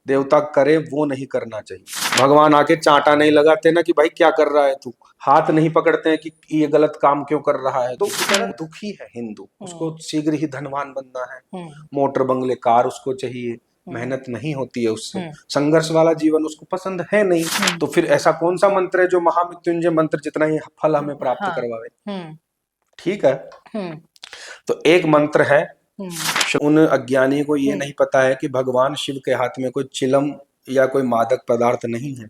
देवता करे वो नहीं करना चाहिए। भगवान आके चांटा नहीं लगाते ना कि भाई क्या कर रहा है तू, हाथ नहीं पकड़ते हैं कि ये गलत काम क्यों कर रहा है। तो बेचारा दुखी है हिंदू, उसको शीघ्र ही धनवान बनना है, मोटर बंगले कार उसको चाहिए, मेहनत नहीं होती है उससे, संघर्ष वाला जीवन उसको पसंद है नहीं। तो फिर ऐसा कौन सा मंत्र है जो महामृत्युंजय मंत्र जितना ही फल हमें प्राप्त करवावे। ठीक है, तो एक मंत्र है। उन अज्ञानी को ये नहीं पता है कि भगवान शिव के हाथ में कोई चिलम या कोई मादक पदार्थ नहीं है।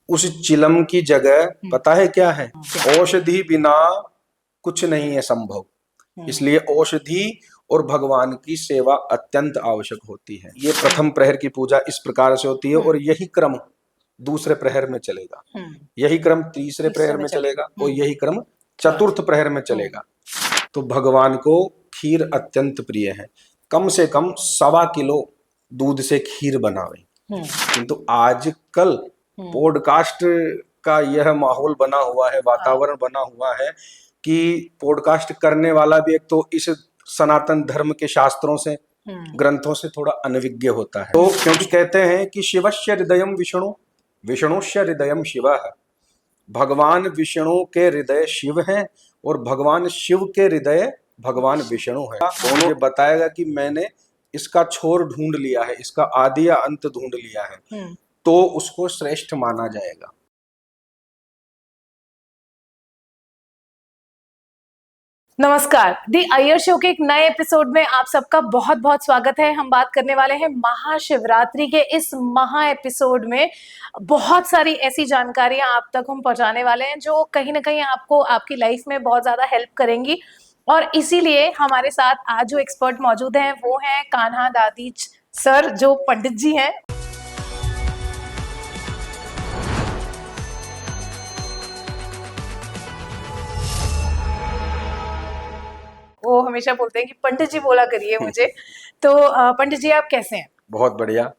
उस चिलम की जगह पता है क्या है? औषधि बिना कुछ नहीं है संभव। इसलिए औषधि और भगवान की सेवा अत्यंत आवश्यक होती है। ये प्रथम प्रहर की पूजा इस प्रकार से होती है और यही क्रम दूसरे प्रहर में चलेगा, यही क्रम तीसरे प्रहर में चलेगा और यही क्रम चतुर्थ प्रहर में चलेगा। तो भगवान को खीर अत्यंत प्रिय है। कम से कम 1.25 किलो दूध से खीर बनावे। किंतु आजकल पॉडकास्ट का यह माहौल बना हुआ है, वातावरण बना हुआ है कि पॉडकास्ट करने वाला भी एक तो इस सनातन धर्म के शास्त्रों से ग्रंथों से थोड़ा अनविज्ञ होता है। तो क्योंकि कहते हैं कि शिवस्य हृदयम विष्णु, विष्णुस्य हृदयम शिवः। भगवान विष्णु के हृदय शिव हैं और भगवान शिव के हृदय भगवान विष्णु है। तो मुझे बताएगा कि मैंने इसका छोर ढूंढ लिया है, इसका आदि या अंत ढूंढ लिया है, तो उसको श्रेष्ठ माना जाएगा। नमस्कार, दी अय्यर शो के एक नए एपिसोड में आप सबका बहुत बहुत स्वागत है। हम बात करने वाले हैं महाशिवरात्रि के इस महा एपिसोड में। बहुत सारी ऐसी जानकारियां आप तक हम पहुंचाने वाले हैं जो कहीं ना कहीं आपको आपकी लाइफ में बहुत ज्यादा हेल्प करेंगी। और इसीलिए हमारे साथ आज जो एक्सपर्ट मौजूद हैं वो हैं कान्हा दादीच सर, जो पंडित जी हैं। वो हमेशा बोलते हैं कि पंडित जी बोला करिए मुझे। तो पंडित जी आप कैसे हैं? बहुत बढ़िया।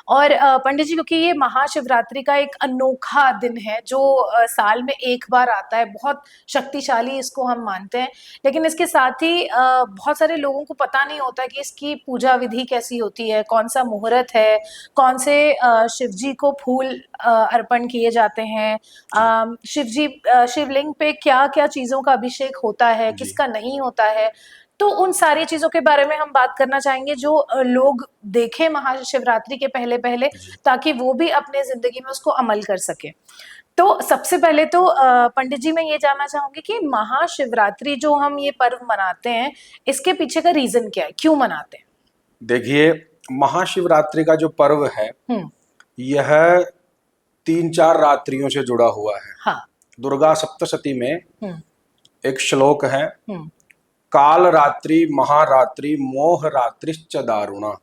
और पंडित जी, क्योंकि ये महाशिवरात्रि का एक अनोखा दिन है जो साल में एक बार आता है, बहुत शक्तिशाली इसको हम मानते हैं, लेकिन इसके साथ ही बहुत सारे लोगों को पता नहीं होता कि इसकी पूजा विधि कैसी होती है, कौन सा मुहूर्त है, कौन से शिव जी को फूल अर्पण किए जाते हैं, शिवलिंग पे क्या क्या चीजों का अभिषेक होता है, किसका नहीं होता है। तो उन सारी चीजों के बारे में हम बात करना चाहेंगे जो लोग देखें महाशिवरात्रि के पहले पहले, ताकि वो भी अपने जिंदगी में उसको अमल कर सके। तो सबसे पहले तो पंडित जी मैं ये जानना चाहूंगी कि महाशिवरात्रि जो हम ये पर्व मनाते हैं, इसके पीछे का रीजन क्या है, क्यों मनाते हैं? देखिए, महाशिवरात्रि का जो पर्व है यह 3-4 रात्रियों से जुड़ा हुआ है। हाँ। दुर्गा सप्तशती में एक श्लोक है, काल रात्रि महारात्रि मोह रात्रिश्च दारुणा।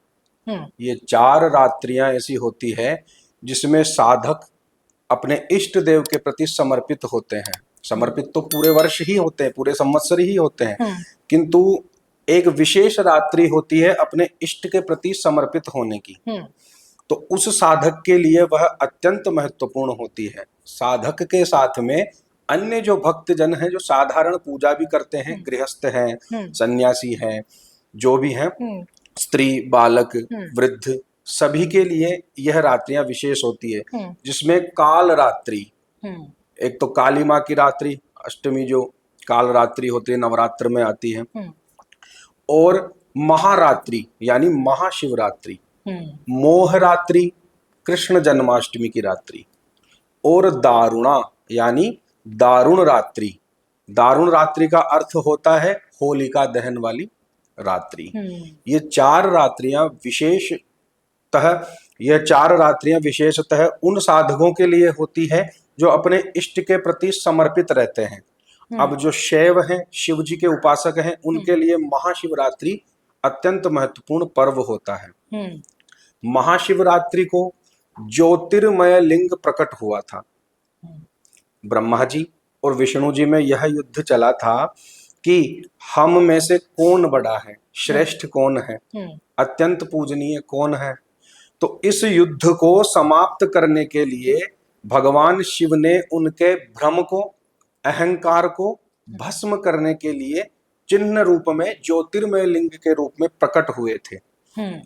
ये 4 रात्रियां ऐसी होती है जिसमें साधक अपने इष्ट देव के प्रति समर्पित होते हैं। समर्पित तो पूरे वर्ष ही होते हैं, पूरे संवत्सर ही होते हैं, किंतु एक विशेष रात्रि होती है अपने इष्ट के प्रति समर्पित होने की। तो उस साधक के लिए वह अत्यंत महत्वपूर्ण होती है। साधक के साथ में अन्य जो भक्त जन हैं, जो साधारण पूजा भी करते हैं, गृहस्थ हैं, सन्यासी हैं, जो भी हैं, स्त्री, बालक, वृद्ध, सभी के लिए यह रात्रियां विशेष होती है, जिसमें काल रात्रि, एक तो काली माँ की रात्रि अष्टमी जो काल रात्रि होती है नवरात्र में आती है, और महारात्रि यानी महाशिवरात्रि, मोह रात्रि कृष्ण जन्माष्टमी की रात्रि, और दारुणा यानी दारुण रात्रि। दारुण रात्रि का अर्थ होता है होलिका दहन वाली रात्रि। ये 4 रात्रियां विशेषतः उन साधकों के लिए होती है जो अपने इष्ट के प्रति समर्पित रहते हैं। अब जो शैव हैं, शिव जी के उपासक हैं, उनके लिए महाशिवरात्रि अत्यंत महत्वपूर्ण पर्व होता है। महाशिवरात्रि को ज्योतिर्मय लिंग प्रकट हुआ था। ब्रह्मा जी और विष्णु जी में यह युद्ध चला था कि हम में से कौन बड़ा है, श्रेष्ठ कौन है, अत्यंत पूजनीय कौन है। तो इस युद्ध को समाप्त करने के लिए भगवान शिव ने उनके भ्रम को, अहंकार को भस्म करने के लिए चिन्ह रूप में ज्योतिर्मय लिंग के रूप में प्रकट हुए थे।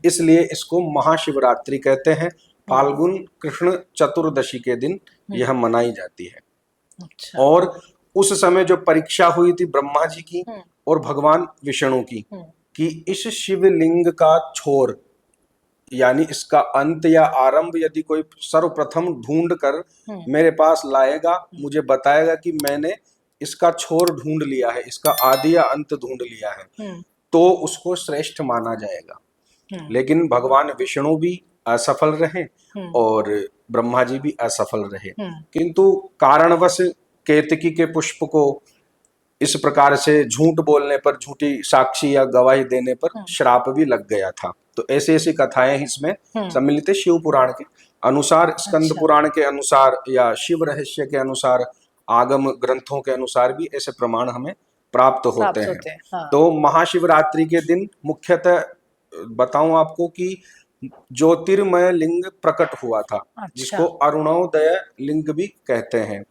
इसलिए इसको महाशिवरात्रि कहते हैं। फाल्गुन कृष्ण चतुर्दशी के दिन यह मनाई जाती है। अच्छा। और उस समय जो परीक्षा हुई थी ब्रह्मा जी की और भगवान विष्णु की, कि इस शिवलिंग का छोर यानी इसका अंत या आरंभ यदि कोई सर्वप्रथम ढूंढ कर मेरे पास लाएगा, मुझे बताएगा कि मैंने इसका छोर ढूंढ लिया है, इसका आदि या अंत ढूंढ लिया है, तो उसको श्रेष्ठ माना जाएगा। लेकिन भगवान विष्णु भी असफल रहे और ब्रह्मा जी भी असफल रहे, किंतु कारणवश केतकी के पुष्प को इस प्रकार से झूठ बोलने पर, झूठी साक्षी या गवाही देने पर श्राप भी लग गया था। तो ऐसी ऐसी कथाएं इसमें सम्मिलित है। शिव पुराण के अनुसार, स्कंद पुराण के अनुसार या शिव रहस्य के अनुसार, आगम ग्रंथों के अनुसार भी ऐसे प्रमाण हमें प्राप्त होते हैं। हाँ। तो महाशिवरात्रि के दिन मुख्यतः बताऊं आपको कि ज्योतिर्मय लिंग प्रकट हुआ था, जिसको अरुणोदय लिंग भी कहते हैं।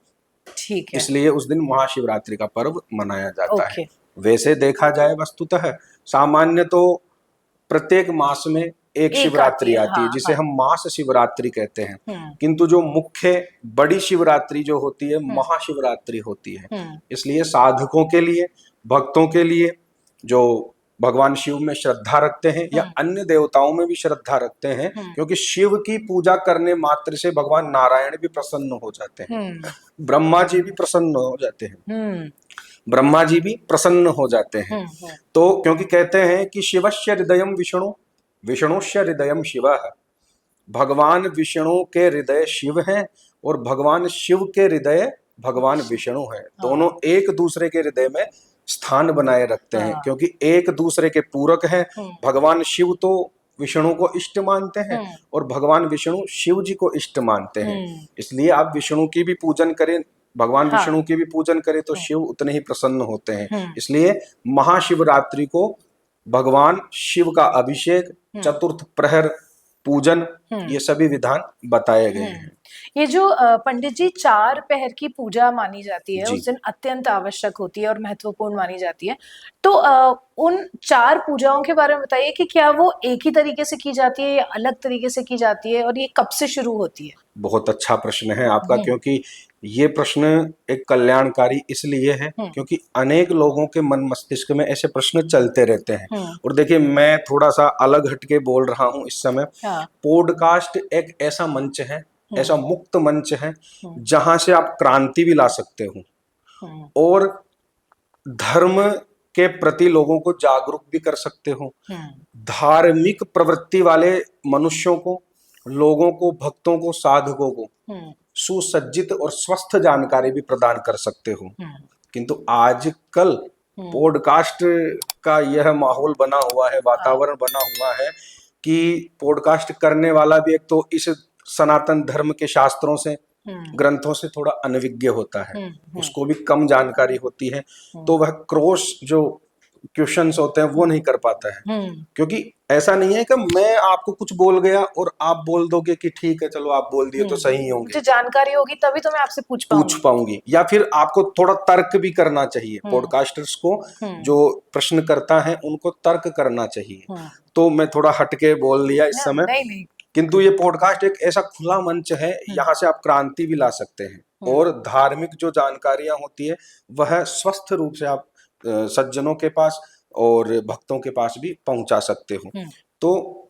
ठीक है। इसलिए उस दिन महाशिवरात्रि का पर्व मनाया जाता है। वैसे देखा जाए वस्तुतः सामान्य तो प्रत्येक मास में एक शिवरात्रि आती है, जिसे हम मास शिवरात्रि कहते हैं, किंतु जो मुख्य बड़ी शिवरात्रि जो होती है महाशिवरात्रि होती है। इसलिए साधकों के लिए, भक्तों के लिए जो भगवान शिव में श्रद्धा रखते हैं या अन्य देवताओं में भी श्रद्धा रखते हैं, क्योंकि शिव की पूजा करने मात्र से भगवान नारायण भी प्रसन्न हो जाते हैं, ब्रह्मा जी भी प्रसन्न हो जाते हैं, ब्रह्मा जी भी प्रसन्न हो जाते हैं। तो क्योंकि कहते हैं कि शिवस्य हृदयम विष्णु, विष्णुस्य हृदयम शिव, भगवान विष्णु के हृदय शिव हैं और भगवान शिव के हृदय भगवान विष्णु हैं। दोनों एक दूसरे के हृदय में स्थान बनाए रखते हैं, क्योंकि एक दूसरे के पूरक हैं। भगवान शिव तो विष्णु को इष्ट मानते हैं और भगवान विष्णु शिव जी को इष्ट मानते हैं। इसलिए आप विष्णु की भी पूजन करें, भगवान विष्णु की भी पूजन करें तो शिव उतने ही प्रसन्न होते हैं। इसलिए महाशिवरात्रि को भगवान शिव का अभिषेक, चतुर्थ प्रहर पूजन, ये सभी विधान बताए गए हैं। ये जो पंडित जी 4 पहर की पूजा मानी जाती है, उस दिन अत्यंत आवश्यक होती है और महत्वपूर्ण मानी जाती है। तो उन 4 पूजाओं के बारे में बताइए कि क्या वो एक ही तरीके से की जाती है या अलग तरीके से की जाती है, और ये कब से शुरू होती है? बहुत अच्छा प्रश्न है आपका, क्योंकि ये प्रश्न एक कल्याणकारी इसलिए है क्योंकि अनेक लोगों के मन मस्तिष्क में ऐसे प्रश्न चलते रहते हैं। और देखिए, मैं थोड़ा सा अलग हटके बोल रहा हूँ इस समय। पॉडकास्ट एक ऐसा मंच है, ऐसा मुक्त मंच है जहां से आप क्रांति भी ला सकते हो और धर्म के प्रति लोगों को जागरूक भी कर सकते हो। धार्मिक प्रवृत्ति वाले मनुष्यों को, लोगों को, भक्तों को, साधकों को सुसज्जित और स्वस्थ जानकारी भी प्रदान कर सकते हो। किंतु आजकल पॉडकास्ट का यह माहौल बना हुआ है, वातावरण बना हुआ है कि पॉडकास्ट करने वाला भी एक तो इस सनातन धर्म के शास्त्रों से, ग्रंथों से थोड़ा अनविज्ञ होता है, उसको भी कम जानकारी होती है, तो वह क्रॉस जो क्वेश्चंस होते हैं वो नहीं कर पाता है। क्योंकि ऐसा नहीं है कि मैं आपको कुछ बोल गया और आप बोल दोगे कि ठीक है चलो आप बोल दिए तो सही होंगे। जो जानकारी होगी तभी तो मैं आपसे पूछ पाऊंगी, या फिर आपको थोड़ा तर्क भी करना चाहिए। पॉडकास्टर्स को, जो प्रश्नकर्ता हैं, उनको तर्क करना चाहिए। तो मैं थोड़ा हटके बोल लिया इस समय, नहीं। किंतु ये पॉडकास्ट एक ऐसा खुला मंच है, यहाँ से आप क्रांति भी ला सकते हैं और धार्मिक जो जानकारियां होती है वह स्वस्थ रूप से आप सज्जनों के पास और भक्तों के पास भी पहुंचा सकते हो। तो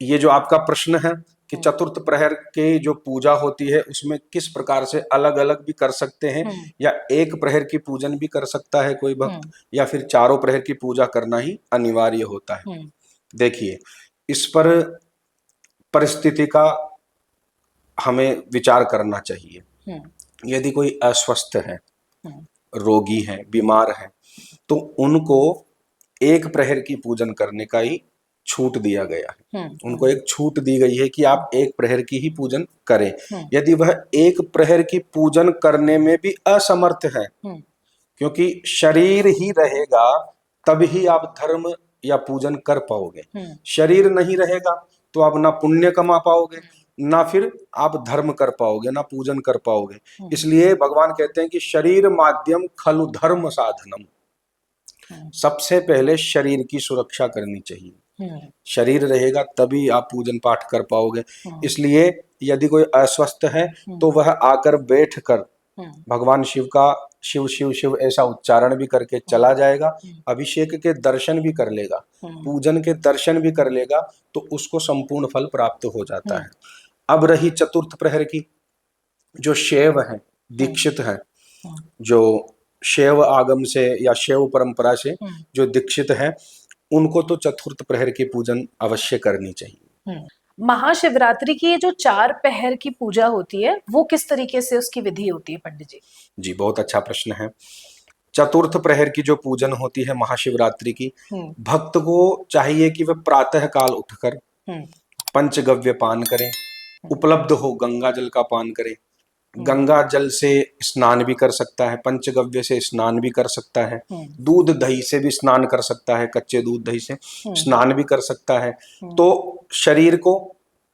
ये जो आपका प्रश्न है कि चतुर्थ प्रहर के जो पूजा होती है उसमें किस प्रकार से अलग अलग भी कर सकते हैं, या एक प्रहर की पूजन भी कर सकता है कोई भक्त, या फिर चारों प्रहर की पूजा करना ही अनिवार्य होता है। देखिए, इस पर परिस्थिति का हमें विचार करना चाहिए। यदि कोई अस्वस्थ है, रोगी है, बीमार है, तो उनको एक प्रहर की पूजन करने का ही छूट दिया गया है। उनको एक छूट दी गई है कि आप एक प्रहर की ही पूजन करें। यदि वह एक प्रहर की पूजन करने में भी असमर्थ है, क्योंकि शरीर ही रहेगा तभी आप धर्म या पूजन कर पाओगे। शरीर नहीं रहेगा तो आप ना पुण्य कमा पाओगे, ना फिर आप धर्म कर पाओगे, ना पूजन कर पाओगे। इसलिए भगवान कहते हैं कि शरीर माध्यम खलु धर्म साधनम। सबसे पहले शरीर की सुरक्षा करनी चाहिए। शरीर रहेगा तभी आप पूजन पाठ कर पाओगे। इसलिए यदि कोई अस्वस्थ है तो वह आकर बैठ कर भगवान शिव का शिव शिव शिव ऐसा उच्चारण भी करके चला जाएगा, अभिषेक के दर्शन भी कर लेगा, पूजन के दर्शन भी कर लेगा, तो उसको संपूर्ण फल प्राप्त हो जाता है। अब रही चतुर्थ प्रहर की, जो शैव है, दीक्षित है, जो शैव आगम से या शैव परंपरा से जो दीक्षित है, उनको तो चतुर्थ प्रहर की पूजन अवश्य करनी चाहिए। महाशिवरात्रि की ये जो 4 पहर की पूजा होती है, वो किस तरीके से उसकी विधि होती है पंडित जी? जी, बहुत अच्छा प्रश्न है। चतुर्थ प्रहर की जो पूजन होती है महाशिवरात्रि की, भक्त को चाहिए कि वह प्रातः काल उठकर पंचगव्य पान करें, उपलब्ध हो गंगा जल का पान करें। गंगा जल से स्नान भी कर सकता है, पंचगव्य से स्नान भी कर सकता है, दूध दही से भी स्नान कर सकता है, कच्चे दूध दही से स्नान भी कर सकता है। तो शरीर को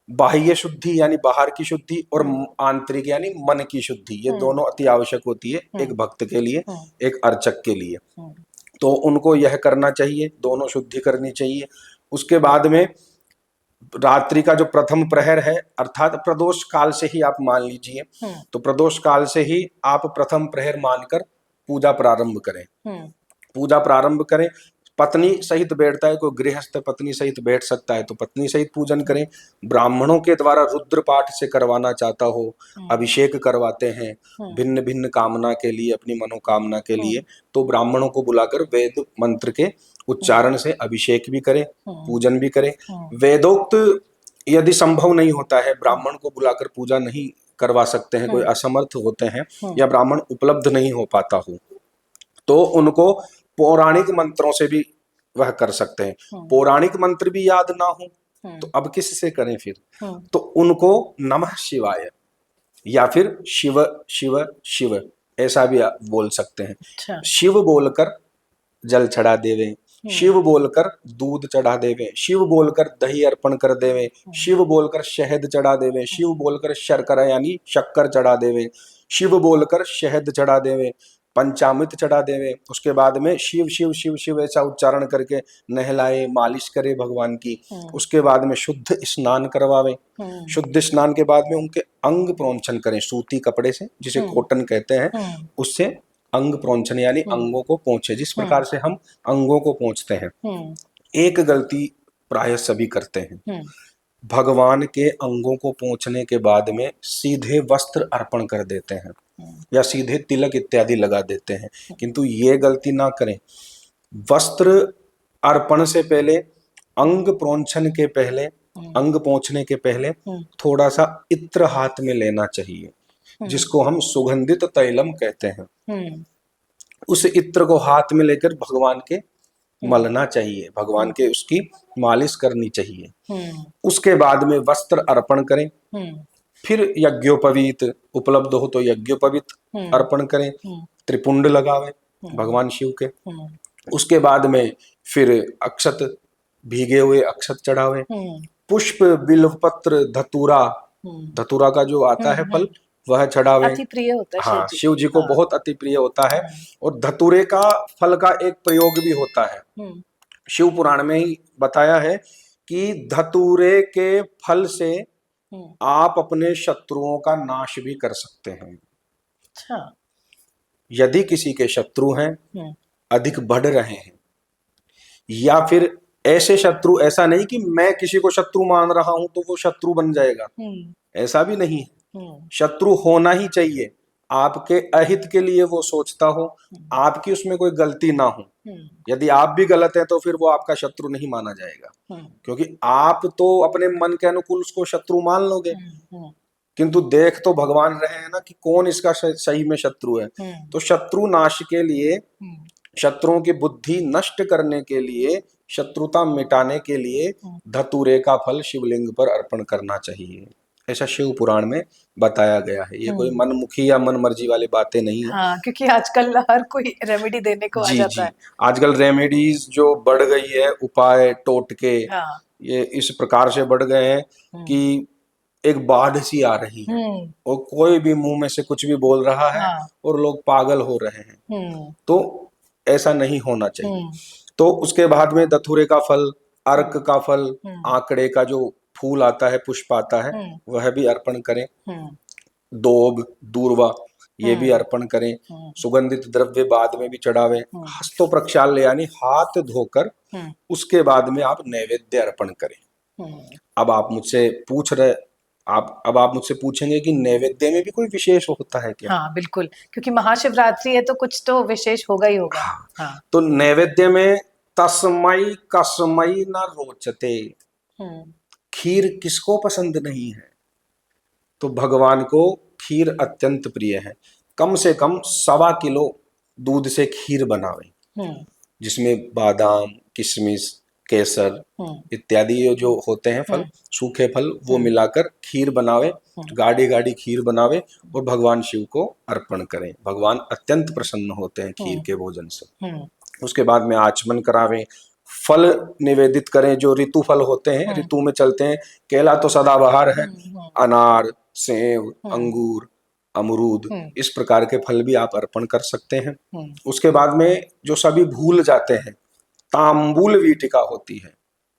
बाह्य शुद्धि यानी बाहर की शुद्धि और आंतरिक यानी मन की शुद्धि, ये दोनों अति आवश्यक होती है एक भक्त के लिए, एक अर्चक के लिए। तो उनको यह करना चाहिए, दोनों शुद्धि करनी चाहिए। उसके बाद में रात्रि का जो प्रथम प्रहर है, अर्थात प्रदोष काल से ही आप मान लीजिए, तो प्रदोष काल से ही आप प्रथम प्रहर मानकर पूजा प्रारंभ करें। पूजा प्रारंभ करें, पत्नी सहित बैठता है, कोई गृहस्थ पत्नी सहित बैठ सकता है तो पत्नी सहित पूजन करें। ब्राह्मणों के द्वारा रुद्र पाठ से करवाना चाहता हो, अभिषेक करवाते हैं भिन्न भिन्न कामना के लिए, अपनी मनोकामना के लिए, तो ब्राह्मणों को बुलाकर वेद मंत्र के उच्चारण से अभिषेक भी करें, पूजन भी करें। वेदोक्त यदि संभव नहीं होता है, ब्राह्मण को बुलाकर पूजा नहीं करवा सकते हैं, कोई असमर्थ होते हैं या ब्राह्मण उपलब्ध नहीं हो पाता हो, तो उनको पौराणिक मंत्रों से भी वह कर सकते हैं। पौराणिक मंत्र भी याद ना हो तो अब किससे करें फिर? तो उनको नमः शिवाय या फिर शिव शिव शिव ऐसा भी आप बोल सकते हैं। अच्छा। शिव बोलकर जल चढ़ा देवे, शिव बोलकर दूध चढ़ा देवे, शिव बोलकर दही अर्पण कर देवे, शिव बोलकर शहद चढ़ा देवे, शिव बोलकर शर्करा यानी शक्कर चढ़ा देवे, शिव बोलकर शहद चढ़ा देवे, पंचामृत चढ़ा देवे। उसके बाद में शिव शिव शिव शिव ऐसा उच्चारण करके नहलाए, मालिश करे भगवान की। उसके बाद में शुद्ध स्नान करवावे। शुद्ध स्नान के बाद में उनके अंग प्रोंछन करें सूती कपड़े से, जिसे कॉटन कहते हैं, उससे अंग प्रोंछन यानी अंगों को पोंछे, जिस प्रकार से हम अंगों को पोंछते हैं। एक गलती प्राय सभी करते हैं, भगवान के अंगों को पोंछने के बाद में सीधे वस्त्र अर्पण कर देते हैं या सीधे तिलक इत्यादि लगा देते हैं, किंतु ये गलती ना करें। वस्त्र अर्पण से पहले, अंग प्रोंछन के पहले, अंग पोंछने के पहले थोड़ा सा इत्र हाथ में लेना चाहिए, जिसको हम सुगंधित तैलम कहते हैं। उस इत्र को हाथ में लेकर भगवान के मलना चाहिए, भगवान के उसकी मालिश करनी चाहिए। उसके बाद में वस्त्र अर्पण करें, फिर यज्ञोपवीत उपलब्ध हो तो यज्ञोपवीत अर्पण करें, त्रिपुंड लगावे भगवान शिव के। उसके बाद में फिर अक्षत, भीगे हुए अक्षत चढ़ावे, पुष्प बिल्वपत्र धतूरा, धतूरा का जो आता है फल वह चढ़ावे। अति प्रिय होता है हाँ, शिव जी को बहुत अति प्रिय होता है। और धतूरे का फल का एक प्रयोग भी होता है, शिव पुराण में ही बताया है कि धतूरे के फल से आप अपने शत्रुओं का नाश भी कर सकते हैं। अच्छा। यदि किसी के शत्रु हैं, अधिक बढ़ रहे हैं, या फिर ऐसे शत्रु, ऐसा नहीं कि मैं किसी को शत्रु मान रहा हूं तो वो शत्रु बन जाएगा, ऐसा भी नहीं है। शत्रु होना ही चाहिए, आपके अहित के लिए वो सोचता हो, आपकी उसमें कोई गलती ना हो। यदि आप भी गलत है तो फिर वो आपका शत्रु नहीं माना जाएगा, क्योंकि आप तो अपने मन के अनुकूल उसको शत्रु मान लोगे, किंतु देख तो भगवान रहे हैं ना कि कौन इसका सही में शत्रु है। तो शत्रु नाश के लिए, शत्रुओं की बुद्धि नष्ट करने के लिए, शत्रुता मिटाने के लिए धतूरे का फल शिवलिंग पर अर्पण करना चाहिए, ऐसा शिव पुराण में बताया गया है। ये कोई मनमुखी या मन मर्जी वाली बातें नहीं है। हाँ, क्योंकि आजकल हर कोई रेमेडी देने को आ जाता है। आजकल रेमेडीज जो बढ़ गई है, उपाय टोटके ये इस प्रकार से बढ़ गए हैं कि एक बाढ़ सी आ रही है और कोई भी मुंह में से कुछ भी बोल रहा है और लोग पागल हो रहे हैं। तो ऐसा नहीं होना चाहिए। तो उसके बाद में धतूरे का फल अर्क का फल, हम्म, आंकड़े का जो फूल आता है, पुष्प आता है, वह भी अर्पण करें। दोब, दूर्वा, ये भी अर्पण करें। सुगंधित द्रव्य बाद में भी चढ़ावे। हस्तो प्रक्षाल्य यानी हाथ धोकर उसके बाद में आप नैवेद्य अर्पण करें। अब आप मुझसे पूछ रहे अब आप मुझसे पूछेंगे कि नैवेद्य में भी कोई विशेष होता है क्या? हाँ बिल्कुल, क्योंकि महाशिवरात्रि है तो कुछ तो विशेष होगा ही होगा। हाँ। तो नैवेद्य में तस्मै कसमै न रोचते, खीर किसको पसंद नहीं है? तो भगवान को खीर अत्यंत प्रिय है। कम से कम 1.25 किलो दूध से खीर बनावे, जिसमें बादाम, किशमिश, केसर इत्यादि ये जो होते हैं फल, सूखे फल, वो मिलाकर खीर बनावे, गाढ़ी गाढ़ी खीर बनावे और भगवान शिव को अर्पण करें। भगवान अत्यंत प्रसन्न होते हैं खीर के भोजन से। उसके बाद में आचमन करावें, फल निवेदित करें जो ऋतु फल होते हैं, ऋतु में चलते हैं। केला तो सदाबहार है, अनार, सेब, अंगूर, अमरूद, इस प्रकार के फल भी आप अर्पण कर सकते हैं। उसके बाद में जो सभी भूल जाते हैं, तांबूल वीटिका होती है,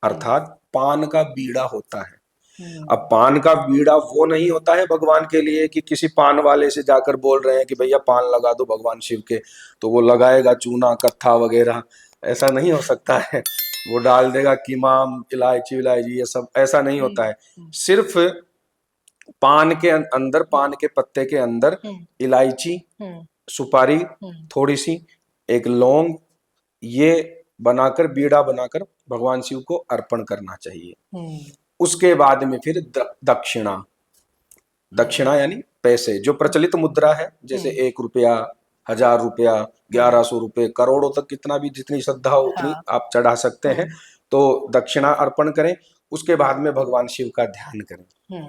अर्थात पान का बीड़ा होता है। अब पान का बीड़ा वो नहीं होता है भगवान के लिए कि किसी पान वाले से जाकर बोल रहे हैं कि भैया पान लगा दो भगवान शिव के, तो वो लगाएगा चूना, कत्था वगैरह, ऐसा नहीं हो सकता है। वो डाल देगा कीमाम, इलायची विलायची, ये सब ऐसा नहीं होता है। सिर्फ पान के अंदर, पान के पत्ते के अंदर इलायची, सुपारी थोड़ी सी, एक लौंग, ये बनाकर बीड़ा बनाकर भगवान शिव को अर्पण करना चाहिए। उसके बाद में फिर दक्षिणा, दक्षिणा यानी पैसे, जो प्रचलित मुद्रा है, जैसे 1 रुपया, 1000 रुपया, 1100 रुपये, करोड़ों तक, कितना भी जितनी श्रद्धा हो उतनी आप चढ़ा सकते हैं। तो दक्षिणा अर्पण करें। उसके बाद में भगवान शिव का ध्यान करें।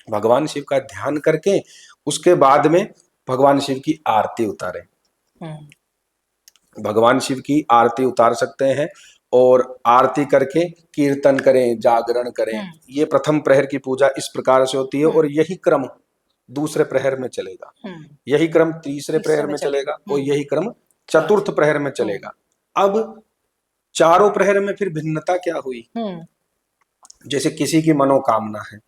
भगवान शिव का ध्यान करके उसके बाद में भगवान शिव की आरती उतारें। भगवान शिव की आरती उतार सकते हैं और आरती करके कीर्तन करें, जागरण करें। ये प्रथम प्रहर की पूजा इस प्रकार से होती है और यही क्रम दूसरे प्रहर में चलेगा, यही क्रम तीसरे प्रहर में चलेगा और यही क्रम चतुर्थ प्रहर में चलेगा। अब चारों प्रहर में फिर भिन्नता क्या हुई? जैसे किसी की मनोकामना है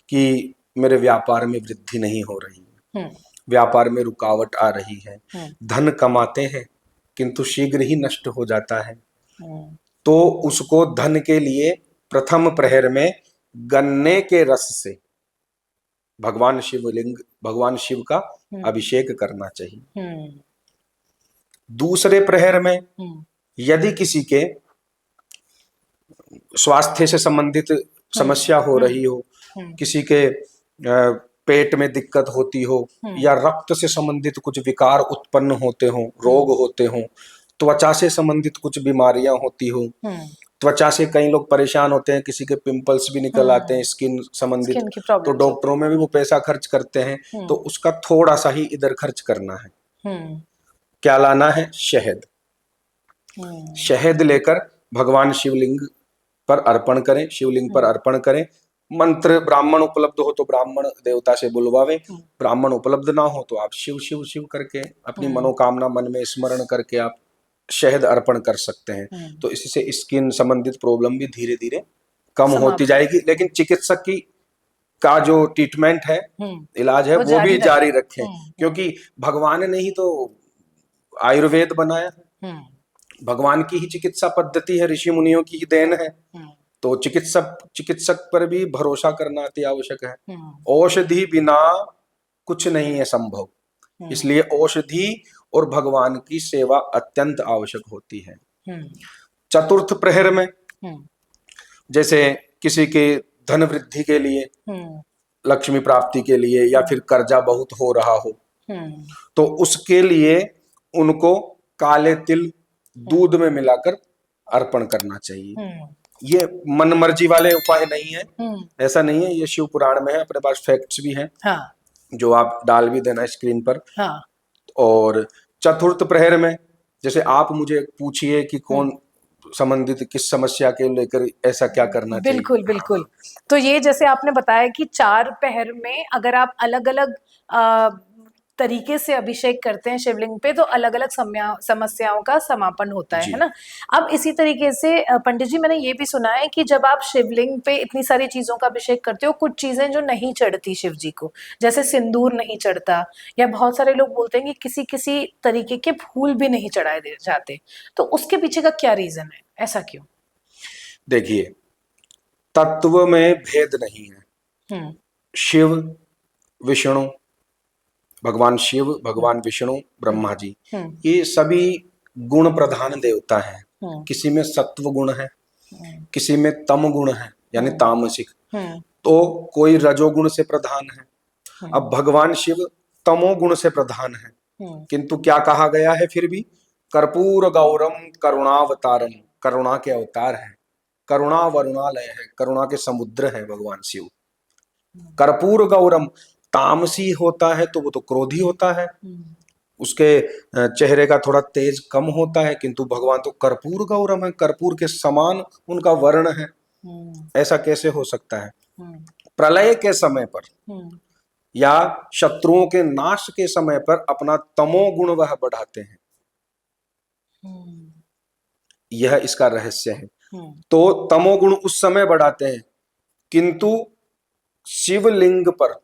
कि मेरे व्यापार में वृद्धि नहीं हो रही है, व्यापार में रुकावट आ रही है, धन कमाते हैं किंतु शीघ्र ही नष्ट हो जाता है, तो उसको धन के लिए प्रथम प्रहर में गन्ने के रस से भगवान शिव का अभिषेक करना चाहिए। दूसरे प्रहर में यदि किसी के स्वास्थ्य से संबंधित समस्या हो रही हो, किसी के पेट में दिक्कत होती हो, या रक्त से संबंधित कुछ विकार उत्पन्न होते हो, रोग होते हो, त्वचा से संबंधित कुछ बीमारियां होती हो, त्वचा से कई लोग परेशान होते हैं, किसी के पिंपल्स भी निकल आते हैं स्किन संबंधित, तो डॉक्टरों में भी वो पैसा खर्च करते हैं। तो उसका थोड़ा सा ही इधर खर्च करना है। क्या लाना है? शहद। शहद लेकर भगवान शिवलिंग पर अर्पण करें, शिवलिंग पर अर्पण करें। मंत्र ब्राह्मण उपलब्ध हो तो ब्राह्मण देवता से बुलवावे, ब्राह्मण उपलब्ध ना हो तो आप शिव शिव शिव करके अपनी मनोकामना मन में स्मरण करके आप शहद अर्पण कर सकते हैं। तो इससे स्किन संबंधित प्रॉब्लम भी धीरे धीरे कम होती जाएगी। लेकिन चिकित्सक की का जो ट्रीटमेंट है, इलाज है, वो भी जारी रखें, क्योंकि भगवान ने ही तो आयुर्वेद बनाया है, भगवान की ही चिकित्सा पद्धति है, ऋषि मुनियों की ही देन है। तो चिकित्सक पर भी भरोसा करना अति आवश्यक है। औषधि बिना कुछ नहीं है संभव, इसलिए औषधि और भगवान की सेवा अत्यंत आवश्यक होती है। चतुर्थ प्रहर में जैसे किसी के धन वृद्धि के लिए, लक्ष्मी प्राप्ति के लिए, या फिर कर्जा बहुत हो रहा हो, तो उसके लिए उनको काले तिल दूध में मिलाकर अर्पण करना चाहिए। ये मन मर्जी वाले उपाय नहीं है, ऐसा नहीं है, ये शिव पुराण में है, अपने पास फैक्ट्स भी हैं, जो आप डाल भी देना स्क्रीन पर। और चतुर्थ प्रहर में जैसे आप मुझे पूछिए कि कौन संबंधित किस समस्या के लेकर ऐसा क्या करना चाहिए। बिल्कुल बिल्कुल। तो ये जैसे आपने बताया कि 4 प्रहर में अगर आप अलग अलग तरीके से अभिषेक करते हैं शिवलिंग पे तो अलग अलग समस्याओं का समापन होता जी। है ना। अब इसी तरीके से पंडित जी मैंने ये भी सुना है कि जब आप शिवलिंग पे इतनी सारी चीजों का अभिषेक करते हो, कुछ चीजें जो नहीं चढ़ती शिव जी को, जैसे सिंदूर नहीं चढ़ता, या बहुत सारे लोग बोलते हैं कि किसी किसी तरीके के फूल भी नहीं चढ़ाए जाते, तो उसके पीछे का क्या रीजन है, ऐसा क्यों? देखिए, तत्व में भेद नहीं है। हम्म शिव, विष्णु, भगवान शिव, भगवान विष्णु, ब्रह्मा जी, हम्म ये सभी गुण प्रधान देवता हैं। हम्म किसी में सत्व गुण है, हम्म किसी में तम गुण है, यानी हम्म तामसिक, हम्म तो कोई रजोगुण से प्रधान है। अब हम्म भगवान शिव तमोगुण से प्रधान है, हम्म किंतु क्या कहा गया है फिर भी, कर्पूर गौरम करुणावतारम, करुणा के अवतार है, करुणा वरुणालय है, करुणा के समुद्र है भगवान शिव। कर्पूर गौरम, तामसी होता है तो वो तो क्रोधी होता है, उसके चेहरे का थोड़ा तेज कम होता है, किंतु भगवान तो कर्पूर गौरम है, कर्पूर के समान उनका वर्ण है। ऐसा कैसे हो सकता है? प्रलय के समय पर या शत्रुओं के नाश के समय पर अपना तमोगुण वह बढ़ाते हैं, यह इसका रहस्य है। तो तमोगुण उस समय बढ़ाते हैं, किंतु शिवलिंग पर,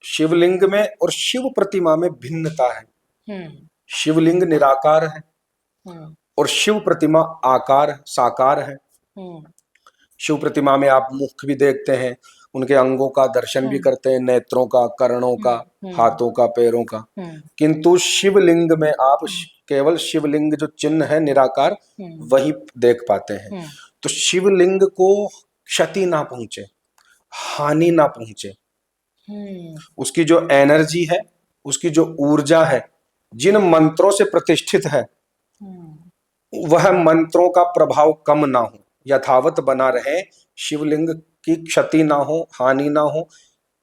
शिवलिंग में और शिव प्रतिमा में भिन्नता है। शिवलिंग निराकार है और शिव प्रतिमा आकार साकार है। शिव प्रतिमा में आप मुख भी देखते हैं, उनके अंगों का दर्शन भी करते हैं, नेत्रों का, कर्णों का, हाथों का, पैरों का, किंतु शिवलिंग में आप केवल शिवलिंग जो चिन्ह है निराकार वही देख पाते हैं। तो शिवलिंग को क्षति ना पहुंचे, हानि ना पहुंचे, उसकी जो एनर्जी है, उसकी जो ऊर्जा है, जिन मंत्रों से प्रतिष्ठित है, वह मंत्रों का प्रभाव कम ना हो, यथावत बना रहे, शिवलिंग की क्षति ना हो, हानि ना हो,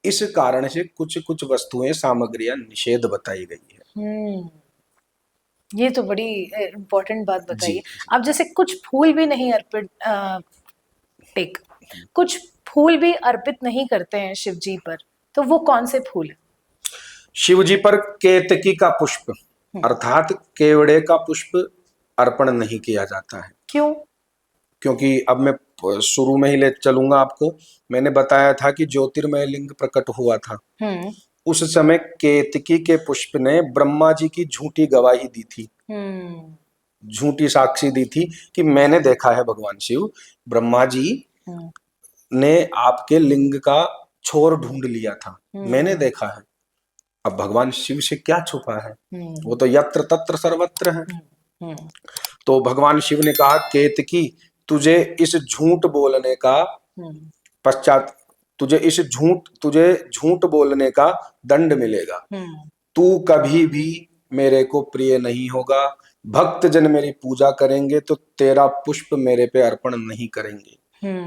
इस कारण से कुछ कुछ वस्तुएं, सामग्रियां निषेध बताई गई है। ये तो बड़ी इम्पोर्टेंट बात बताई है। जी। अब जैसे कुछ फूल भी नहीं अर्पित कुछ फूल भी अर्पित नहीं करते हैं शिव जी पर, तो वो कौन से फूल है? शिव जी पर केतकी का पुष्प अर्थात केवड़े का पुष्प अर्पण नहीं किया जाता है। क्यों? क्योंकि अब मैं शुरू में ही ले चलूंगा आपको, मैंने बताया था कि ज्योतिर्मय लिंग प्रकट हुआ था, उस समय केतकी के पुष्प ने ब्रह्मा जी की झूठी गवाही दी थी, झूठी साक्षी दी थी कि मैंने देखा है भगवान शिव, ब्रह्मा जी ने आपके लिंग का छोर ढूंढ लिया था, मैंने देखा है। अब भगवान शिव से क्या छुपा है, वो तो यत्र तत्र सर्वत्र है। तो भगवान शिव ने कहा, केतकी तुझे इस झूठ बोलने का पश्चात, तुझे झूठ बोलने का दंड मिलेगा। तू कभी भी मेरे को प्रिय नहीं होगा, भक्त जन मेरी पूजा करेंगे तो तेरा पुष्प मेरे पे अर्पण नहीं करेंगे,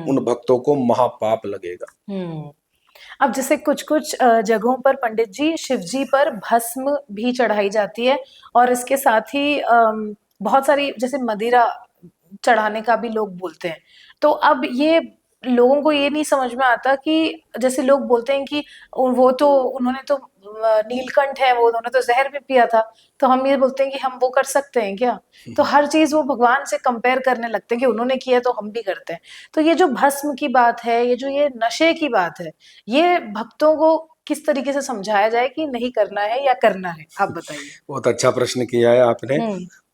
उन भक्तों को महापाप लगेगा। अब जैसे कुछ कुछ जगहों पर पंडित जी शिव जी पर भस्म भी चढ़ाई जाती है, और इसके साथ ही बहुत सारी जैसे मदिरा चढ़ाने का भी लोग बोलते हैं। तो अब ये लोगों को ये नहीं समझ में आता कि जैसे लोग बोलते हैं कि वो तो उन्होंने तो नीलकंठ है, वो उन्होंने तो जहर भी पिया था, तो हम ये बोलते हैं कि हम वो कर सकते हैं क्या? तो हर चीज वो भगवान से कंपेयर करने लगते हैं कि उन्होंने किया तो हम भी करते हैं। तो ये जो भस्म की बात है, ये जो ये नशे की बात है, ये भक्तों को किस तरीके से समझाया जाए कि नहीं करना है या करना है, आप बताइए। बहुत अच्छा प्रश्न किया है आपने,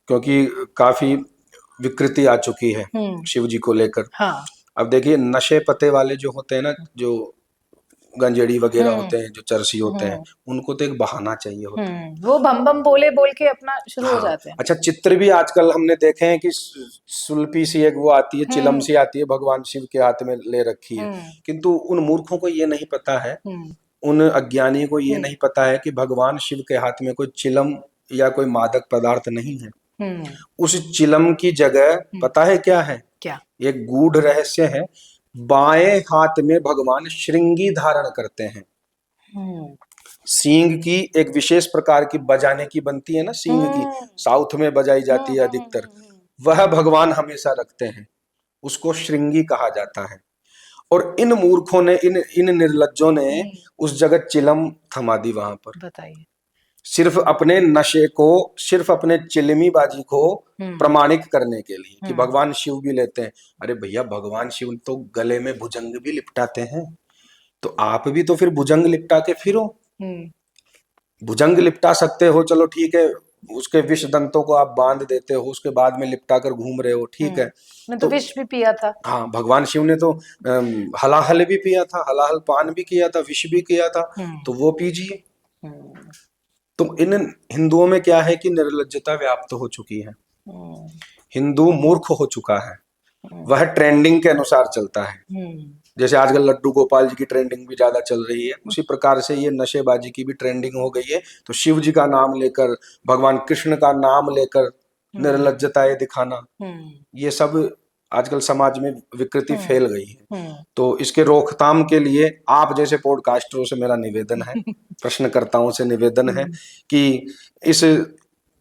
क्योंकि काफी विकृति आ चुकी है शिव जी को लेकर। हाँ। अब देखिए, नशे पते वाले जो होते हैं ना, जो गंजेड़ी वगैरह होते हैं, जो चरसी होते हैं, उनको तो एक बहाना चाहिए होता है। वो बम बम बोले बोल के अपना शुरू हो हाँ। जाते हैं। अच्छा, चित्र भी आजकल हमने देखे हैं कि सुल्पी सी एक वो आती है, चिलम सी आती है, भगवान शिव के हाथ में ले रखी है, किंतु उन मूर्खों को ये नहीं पता है, उन अज्ञानी को ये नहीं पता है कि भगवान शिव के हाथ में कोई चिलम या कोई मादक पदार्थ नहीं है। उस चिलम की जगह पता है क्या है? क्या? एक गूढ़ रहस्य है। बाएं हाथ में भगवान श्रृंगी धारण करते हैं। सींग की एक विशेष प्रकार की बजाने की बनती है ना, सींग की साउथ में बजाई जाती है अधिकतर, वह भगवान हमेशा रखते हैं, उसको श्रृंगी कहा जाता है। और इन मूर्खों ने, इन निर्लज्जों ने उस जगह चिलम थमा दी वहां पर। बताइए। सिर्फ अपने नशे को, सिर्फ अपने चिलमीबाजी को प्रमाणित करने के लिए कि भगवान शिव भी लेते हैं। अरे भैया, भगवान शिव तो गले में भुजंग भी लिपटाते हैं, तो आप भी तो फिर भुजंग लिपटा के फिरो। भुजंग लिपटा सकते हो, चलो ठीक है, उसके विष दंतों को आप बांध देते हो, उसके बाद में लिपटा कर घूम रहे हो, ठीक है। मैं तो विष भी पिया था। हाँ, भगवान शिव ने तो हलाहल भी पिया था, हलाहल पान भी किया था, विष भी किया था, तो वो पीजिए। तो इन हिंदुओं में क्या है कि निर्लज्जता व्याप्त हो चुकी है। हिंदू मूर्ख हो चुका है, वह ट्रेंडिंग के अनुसार चलता है। जैसे आजकल लड्डू गोपाल जी की ट्रेंडिंग भी ज्यादा चल रही है, उसी प्रकार से ये नशेबाजी की भी ट्रेंडिंग हो गई है। तो शिव जी का नाम लेकर, भगवान कृष्ण का नाम लेकर निर्लज्जताएं दिखाना, ये सब आजकल समाज में विकृति फैल गई है। तो इसके रोकथाम के लिए आप जैसे पॉडकास्टरों से मेरा निवेदन है, प्रश्नकर्ताओं से निवेदन है कि इस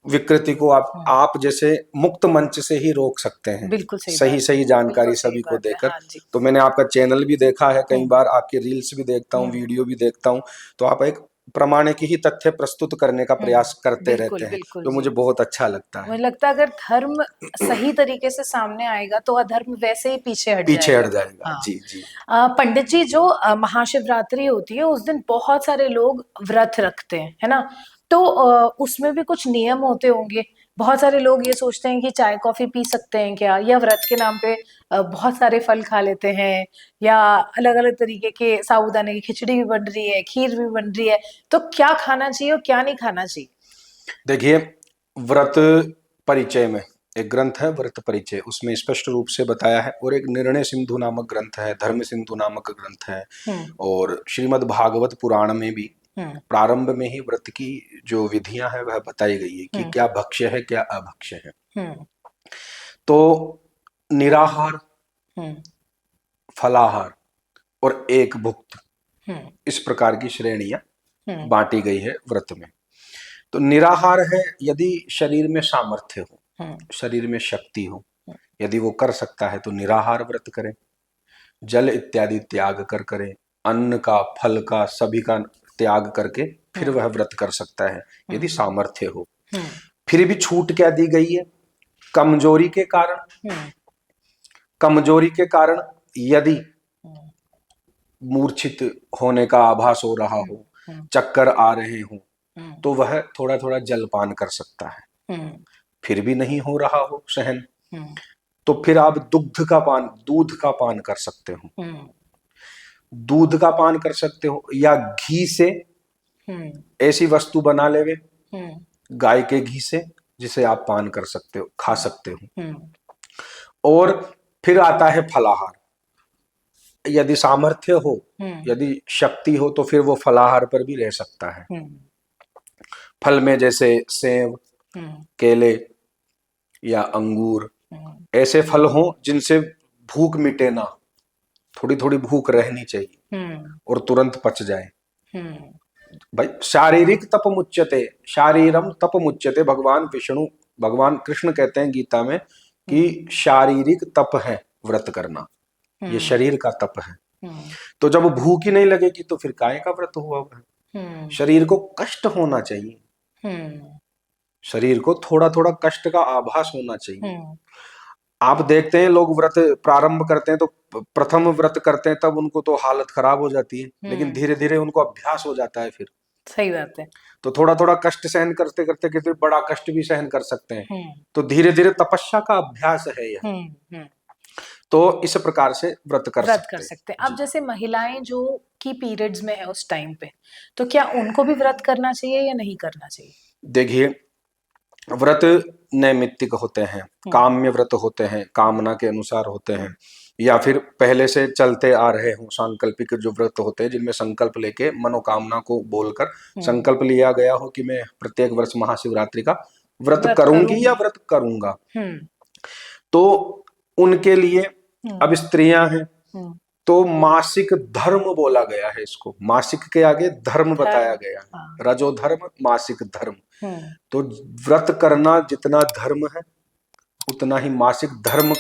विकृति को आप जैसे मुक्त मंच से ही रोक सकते हैं। बिल्कुल सही जानकारी सभी को देकर। तो मैंने आपका चैनल भी देखा है, कई बार आपके रील्स भी देखता हूँ, वीडियो भी देखता हूँ, तो आप एक प्रमाणिक ही तथ्य प्रस्तुत करने का प्रयास करते रहते हैं, तो मुझे बहुत अच्छा लगता है। मुझे लगता है अगर धर्म सही तरीके से सामने आएगा तो अधर्म वैसे ही पीछे हट जाएगा। हाँ। जी जी। पंडित जी, जो महाशिवरात्रि होती है उस दिन बहुत सारे लोग व्रत रखते हैं, है ना? तो उसमें भी कुछ नियम होते होंगे। बहुत सारे लोग ये सोचते हैं कि चाय कॉफी पी सकते हैं क्या, या व्रत के नाम पे बहुत सारे फल खा लेते हैं, या अलग अलग तरीके के साबूदाने की खिचड़ी भी बन रही है, खीर भी बन रही है, तो क्या खाना चाहिए और क्या नहीं खाना चाहिए? देखिए, व्रत परिचय में एक ग्रंथ है व्रत परिचय, उसमें स्पष्ट रूप से बताया है, और एक निर्णय सिंधु नामक ग्रंथ है, धर्म सिंधु नामक ग्रंथ है, और श्रीमद् भागवत पुराण में भी प्रारंभ में ही व्रत की जो विधियां है वह बताई गई है कि क्या भक्ष्य है, क्या अभक्ष्य है। तो निराहार, फलाहार और एक भुक्त, इस प्रकार की श्रेणियां बांटी गई है व्रत में। तो निराहार है यदि शरीर में सामर्थ्य हो, शरीर में शक्ति हो, यदि वो कर सकता है तो निराहार व्रत करें, जल इत्यादि त्याग कर करें, अन्न का, फल का, सभी का त्याग करके फिर वह व्रत कर सकता है यदि सामर्थ्य हो। फिर भी छूट क्या दी गई है? कमजोरी के कारण, कमजोरी के कारण यदि मूर्छित होने का आभास हो रहा हो, चक्कर आ रहे हो, तो वह थोड़ा थोड़ा जलपान कर सकता है। फिर भी नहीं हो रहा हो सहन, तो फिर आप दूध का पान कर सकते हो। दूध का पान कर सकते हो, या घी से ऐसी वस्तु बना लेवे गाय के घी से, जिसे आप पान कर सकते हो, खा सकते हो। और फिर आता है फलाहार। यदि सामर्थ्य हो, यदि शक्ति हो, तो फिर वो फलाहार पर भी रह सकता है। फल में जैसे सेब, केले या अंगूर, ऐसे फल हो जिनसे भूख मिटे ना, थोड़ी थोड़ी भूख रहनी चाहिए और तुरंत पच जाए। भाई, शारीरिक तप मुच्यते, शारीरम तप मुच्यते, भगवान कृष्ण कहते हैं गीता में कि शारीरिक तप है व्रत करना, ये शरीर का तप है। तो जब भूख ही नहीं लगेगी तो फिर काय का व्रत हुआ है? शरीर को कष्ट होना चाहिए, शरीर को थोड़ा थोड़ा कष्ट का आभास होना चाहिए। आप देखते हैं लोग व्रत प्रारंभ करते हैं तो प्रथम व्रत करते हैं तब उनको तो हालत खराब हो जाती है, लेकिन धीरे धीरे उनको अभ्यास हो जाता है। फिर सही बात है, तो थोड़ा थोड़ा कष्ट सहन करते करते फिर बड़ा कष्ट भी सहन कर सकते हैं। तो धीरे धीरे तपस्या का अभ्यास है यह। तो इस प्रकार से व्रत कर सकते हैं। अब जैसे महिलाएं जो की पीरियड्स में है उस टाइम पे, तो क्या उनको भी व्रत करना चाहिए या नहीं करना चाहिए? देखिए, व्रत नैमित्तिक होते हैं, काम्य व्रत होते हैं, कामना के अनुसार होते हैं, या फिर पहले से चलते आ रहे हों सांकल्पिक जो व्रत होते हैं, जिनमें संकल्प लेके मनोकामना को बोलकर संकल्प लिया गया हो कि मैं प्रत्येक वर्ष महाशिवरात्रि का व्रत करूंगी या व्रत करूंगा। तो उनके लिए, अब स्त्रियां हैं तो मासिक धर्म बोला गया है इसको, मासिक के आगे धर्म बताया गया है, रजो धर्म, मासिक धर्म। तो व्रत करना जितना धर्म है उतना ही मासिक धर्म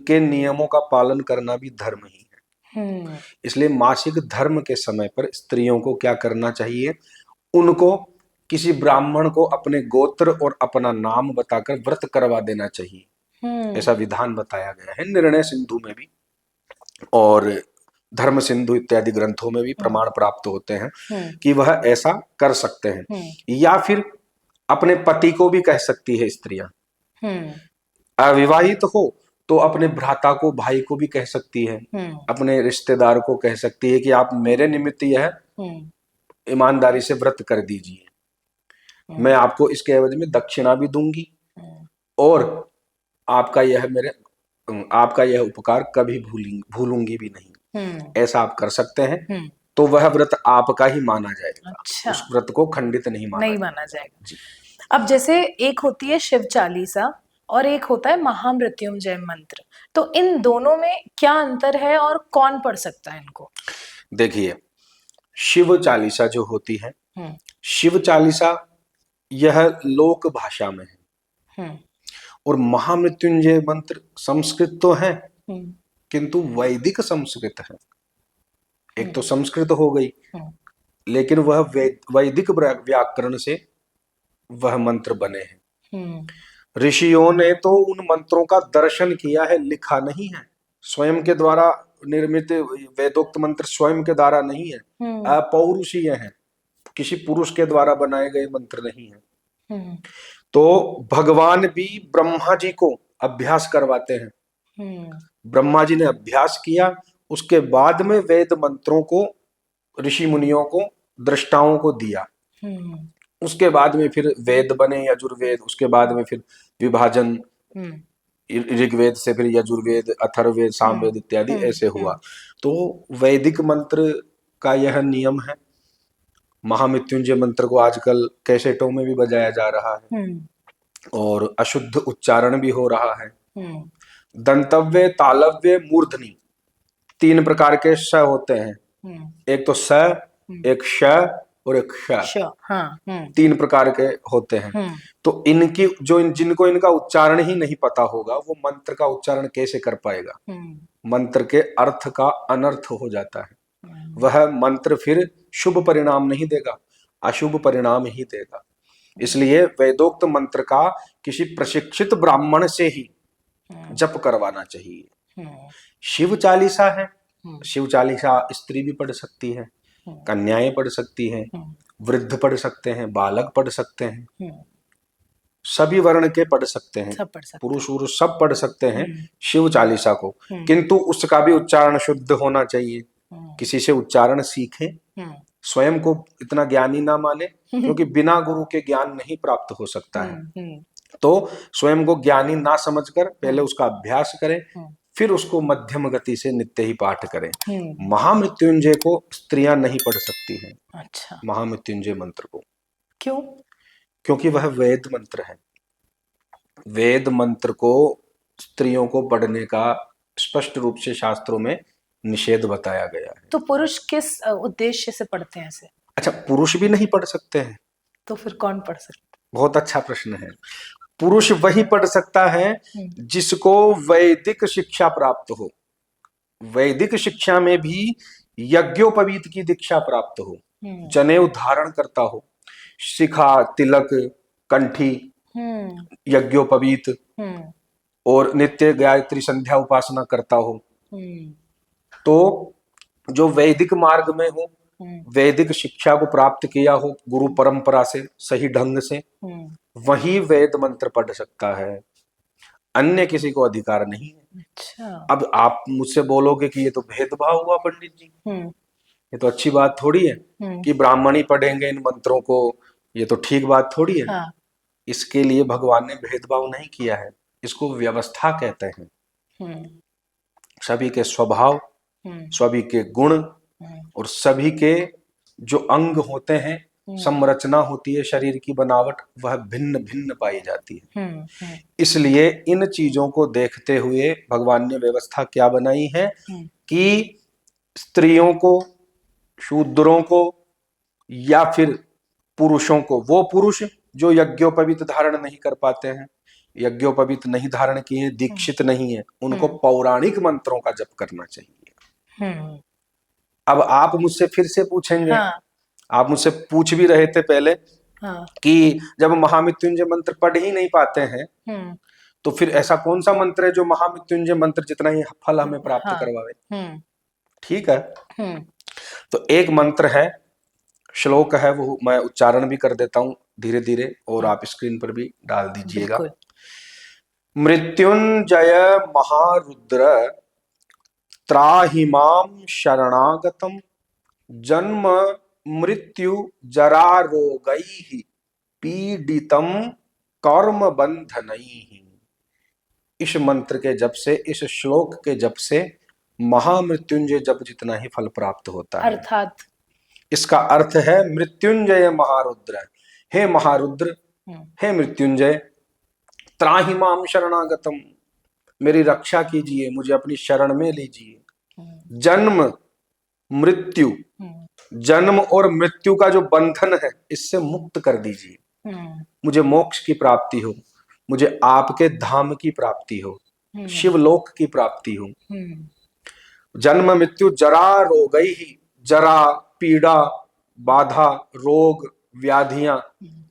के नियमों का पालन करना भी धर्म ही है। इसलिए मासिक धर्म के समय पर स्त्रियों को क्या करना चाहिए? उनको किसी ब्राह्मण को अपने गोत्र और अपना नाम बताकर व्रत करवा देना चाहिए। ऐसा विधान बताया गया है निर्णय सिंधु में भी और धर्म सिंधु इत्यादि ग्रंथों में भी प्रमाण प्राप्त होते हैं कि वह ऐसा कर सकते हैं। या फिर अपने पति को भी कह सकती है स्त्रियां। अविवाहित हो तो अपने भ्राता को, भाई को भी कह सकती है, अपने रिश्तेदार को कह सकती है कि आप मेरे निमित्त यह ईमानदारी से व्रत कर दीजिए, मैं आपको इसके एवज में दक्षिणा भी दूंगी और आपका यह उपकार कभी भूलूंगी भी नहीं। ऐसा आप कर सकते हैं तो वह व्रत आपका ही माना जाएगा। अच्छा। उस व्रत को खंडित नहीं माना जाएगा। जी। अब जैसे एक होती है शिव चालीसा और एक होता है महामृत्युंजय मंत्र, तो इन दोनों में क्या अंतर है और कौन पढ़ सकता है इनको? देखिए, शिव चालीसा जो होती है, शिव चालीसा यह लोक भाषा में है और महामृत्युंजय मंत्र संस्कृत तो है किंतु वैदिक संस्कृत है। एक तो संस्कृत हो गई लेकिन वह वैदिक व्याकरण से वह मंत्र बने हैं। ऋषियों ने तो उन मंत्रों का दर्शन किया है, लिखा नहीं है। स्वयं के द्वारा निर्मित वेदोक्त मंत्र स्वयं के द्वारा नहीं है, अपौरुषीय है, किसी पुरुष के द्वारा बनाए गए मंत्र नहीं है। तो भगवान भी ब्रह्मा जी को अभ्यास करवाते हैं। ब्रह्मा जी ने अभ्यास किया, उसके बाद में वेद मंत्रों को ऋषि मुनियों को, दृष्टाओं को दिया। उसके बाद में फिर वेद बने, यजुर्वेद, उसके बाद में फिर विभाजन, ऋग्वेद से फिर यजुर्वेद, अथर्ववेद, सामवेद इत्यादि ऐसे हुआ। तो वैदिक मंत्र का यह नियम है। महामृत्युंजय मंत्र को आजकल कैसेटों में भी बजाया जा रहा है और अशुद्ध उच्चारण भी हो रहा है। दंतव्य, तालव्य, मूर्धनी, 3 प्रकार के श होते हैं। एक तो स, एक श और एक श। 3 प्रकार के होते हैं। तो इनकी जिनको इनका उच्चारण ही नहीं पता होगा वो मंत्र का उच्चारण कैसे कर पाएगा? मंत्र के अर्थ का अनर्थ हो जाता है। वह मंत्र फिर शुभ परिणाम नहीं देगा, अशुभ परिणाम ही देगा। इसलिए वेदोक्त मंत्र का किसी प्रशिक्षित ब्राह्मण से ही जप करवाना चाहिए। शिव चालीसा है, शिव चालीसा स्त्री भी पढ़ सकती है, कन्याएं पढ़ सकती हैं, वृद्ध पढ़ सकते हैं, बालक पढ़ सकते हैं, सभी वर्ण के पढ़ सकते हैं, पुरुष वरुष सब पढ़ सकते हैं शिव चालीसा को। किंतु उसका भी उच्चारण शुद्ध होना चाहिए। किसी से उच्चारण सीखें, स्वयं को इतना ज्ञानी ना माने क्योंकि बिना गुरु के ज्ञान नहीं प्राप्त हो सकता है। तो स्वयं को ज्ञानी ना समझकर पहले उसका अभ्यास करें, फिर उसको मध्यम गति से नित्य ही पाठ करें। महामृत्युंजय को स्त्रियां नहीं पढ़ सकती हैं। अच्छा। महामृत्युंजय मंत्र को क्यों? क्योंकि वह वेद मंत्र है। वेद मंत्र को स्त्रियों को पढ़ने का स्पष्ट रूप से शास्त्रों में निषेध बताया गया है। तो पुरुष किस उद्देश्य से पढ़ते हैं इसे? अच्छा, पुरुष भी नहीं पढ़ सकते हैं? तो फिर कौन पढ़ सकता है? बहुत अच्छा प्रश्न है। पुरुष वही पढ़ सकता है जिसको वैदिक शिक्षा प्राप्त हो। वैदिक शिक्षा में भी यज्ञोपवीत की दीक्षा प्राप्त हो, जनेऊ धारण करता हो, शिखा, तिलक, कंठी, यज्ञोपवीत और नित्य गायत्री संध्या उपासना करता हो। तो जो वैदिक मार्ग में हो, वैदिक शिक्षा को प्राप्त किया हो गुरु परंपरा से सही ढंग से, वही वेद मंत्र पढ़ सकता है, अन्य किसी को अधिकार नहीं है। अच्छा। अब आप मुझसे बोलोगे कि ये तो भेदभाव हुआ पंडित जी, ये तो अच्छी बात थोड़ी है कि ब्राह्मण ही पढ़ेंगे इन मंत्रों को, ये तो ठीक बात थोड़ी है। हाँ। इसके लिए भगवान ने भेदभाव नहीं किया है, इसको व्यवस्था कहते हैं। सभी के स्वभाव, सभी के गुण और सभी के जो अंग होते हैं, संरचना होती है शरीर की बनावट, वह भिन्न भिन्न पाई जाती है। इसलिए इन चीजों को देखते हुए भगवान ने व्यवस्था क्या बनाई है कि स्त्रियों को, शूद्रों को या फिर पुरुषों को, वो पुरुष जो यज्ञोपवीत धारण नहीं कर पाते हैं, यज्ञोपवीत नहीं धारण किए, दीक्षित नहीं है, उनको पौराणिक मंत्रों का जप करना चाहिए। अब आप मुझसे फिर से पूछेंगे, हाँ। आप मुझसे पूछ भी रहे थे पहले हाँ। कि जब महामृत्युंजय मंत्र पढ़ ही नहीं पाते हैं हम्म। तो फिर ऐसा कौन सा मंत्र है जो महामृत्युंजय मंत्र जितना ही फल हमें प्राप्त हाँ। करवावे। हम्म। ठीक है, हम्म। तो एक मंत्र है, श्लोक है, वो मैं उच्चारण भी कर देता हूं धीरे धीरे और आप स्क्रीन पर भी डाल दीजिएगा। बिल्कुल। मृत्युंजय महारुद्र त्राहिमाम शरणागतम जन्म मृत्यु जरा रोगैः पीडितम कर्म बंधनैः। इस मंत्र के जप से, इस श्लोक के जप से महामृत्युंजय जप जितना ही फल प्राप्त होता है। अर्थात इसका अर्थ है मृत्युंजय महारुद्र, हे महारुद्र, हे मृत्युंजय, त्राहिमाम शरणागतम, मेरी रक्षा कीजिए, मुझे अपनी शरण में लीजिए। जन्म मृत्यु, जन्म और मृत्यु का जो बंधन है इससे मुक्त कर दीजिए, मुझे मोक्ष की प्राप्ति हो, मुझे आपके धाम की प्राप्ति हो, शिवलोक की प्राप्ति हो। जन्म मृत्यु जरा रोगैः, जरा पीड़ा, बाधा, रोग, व्याधियां,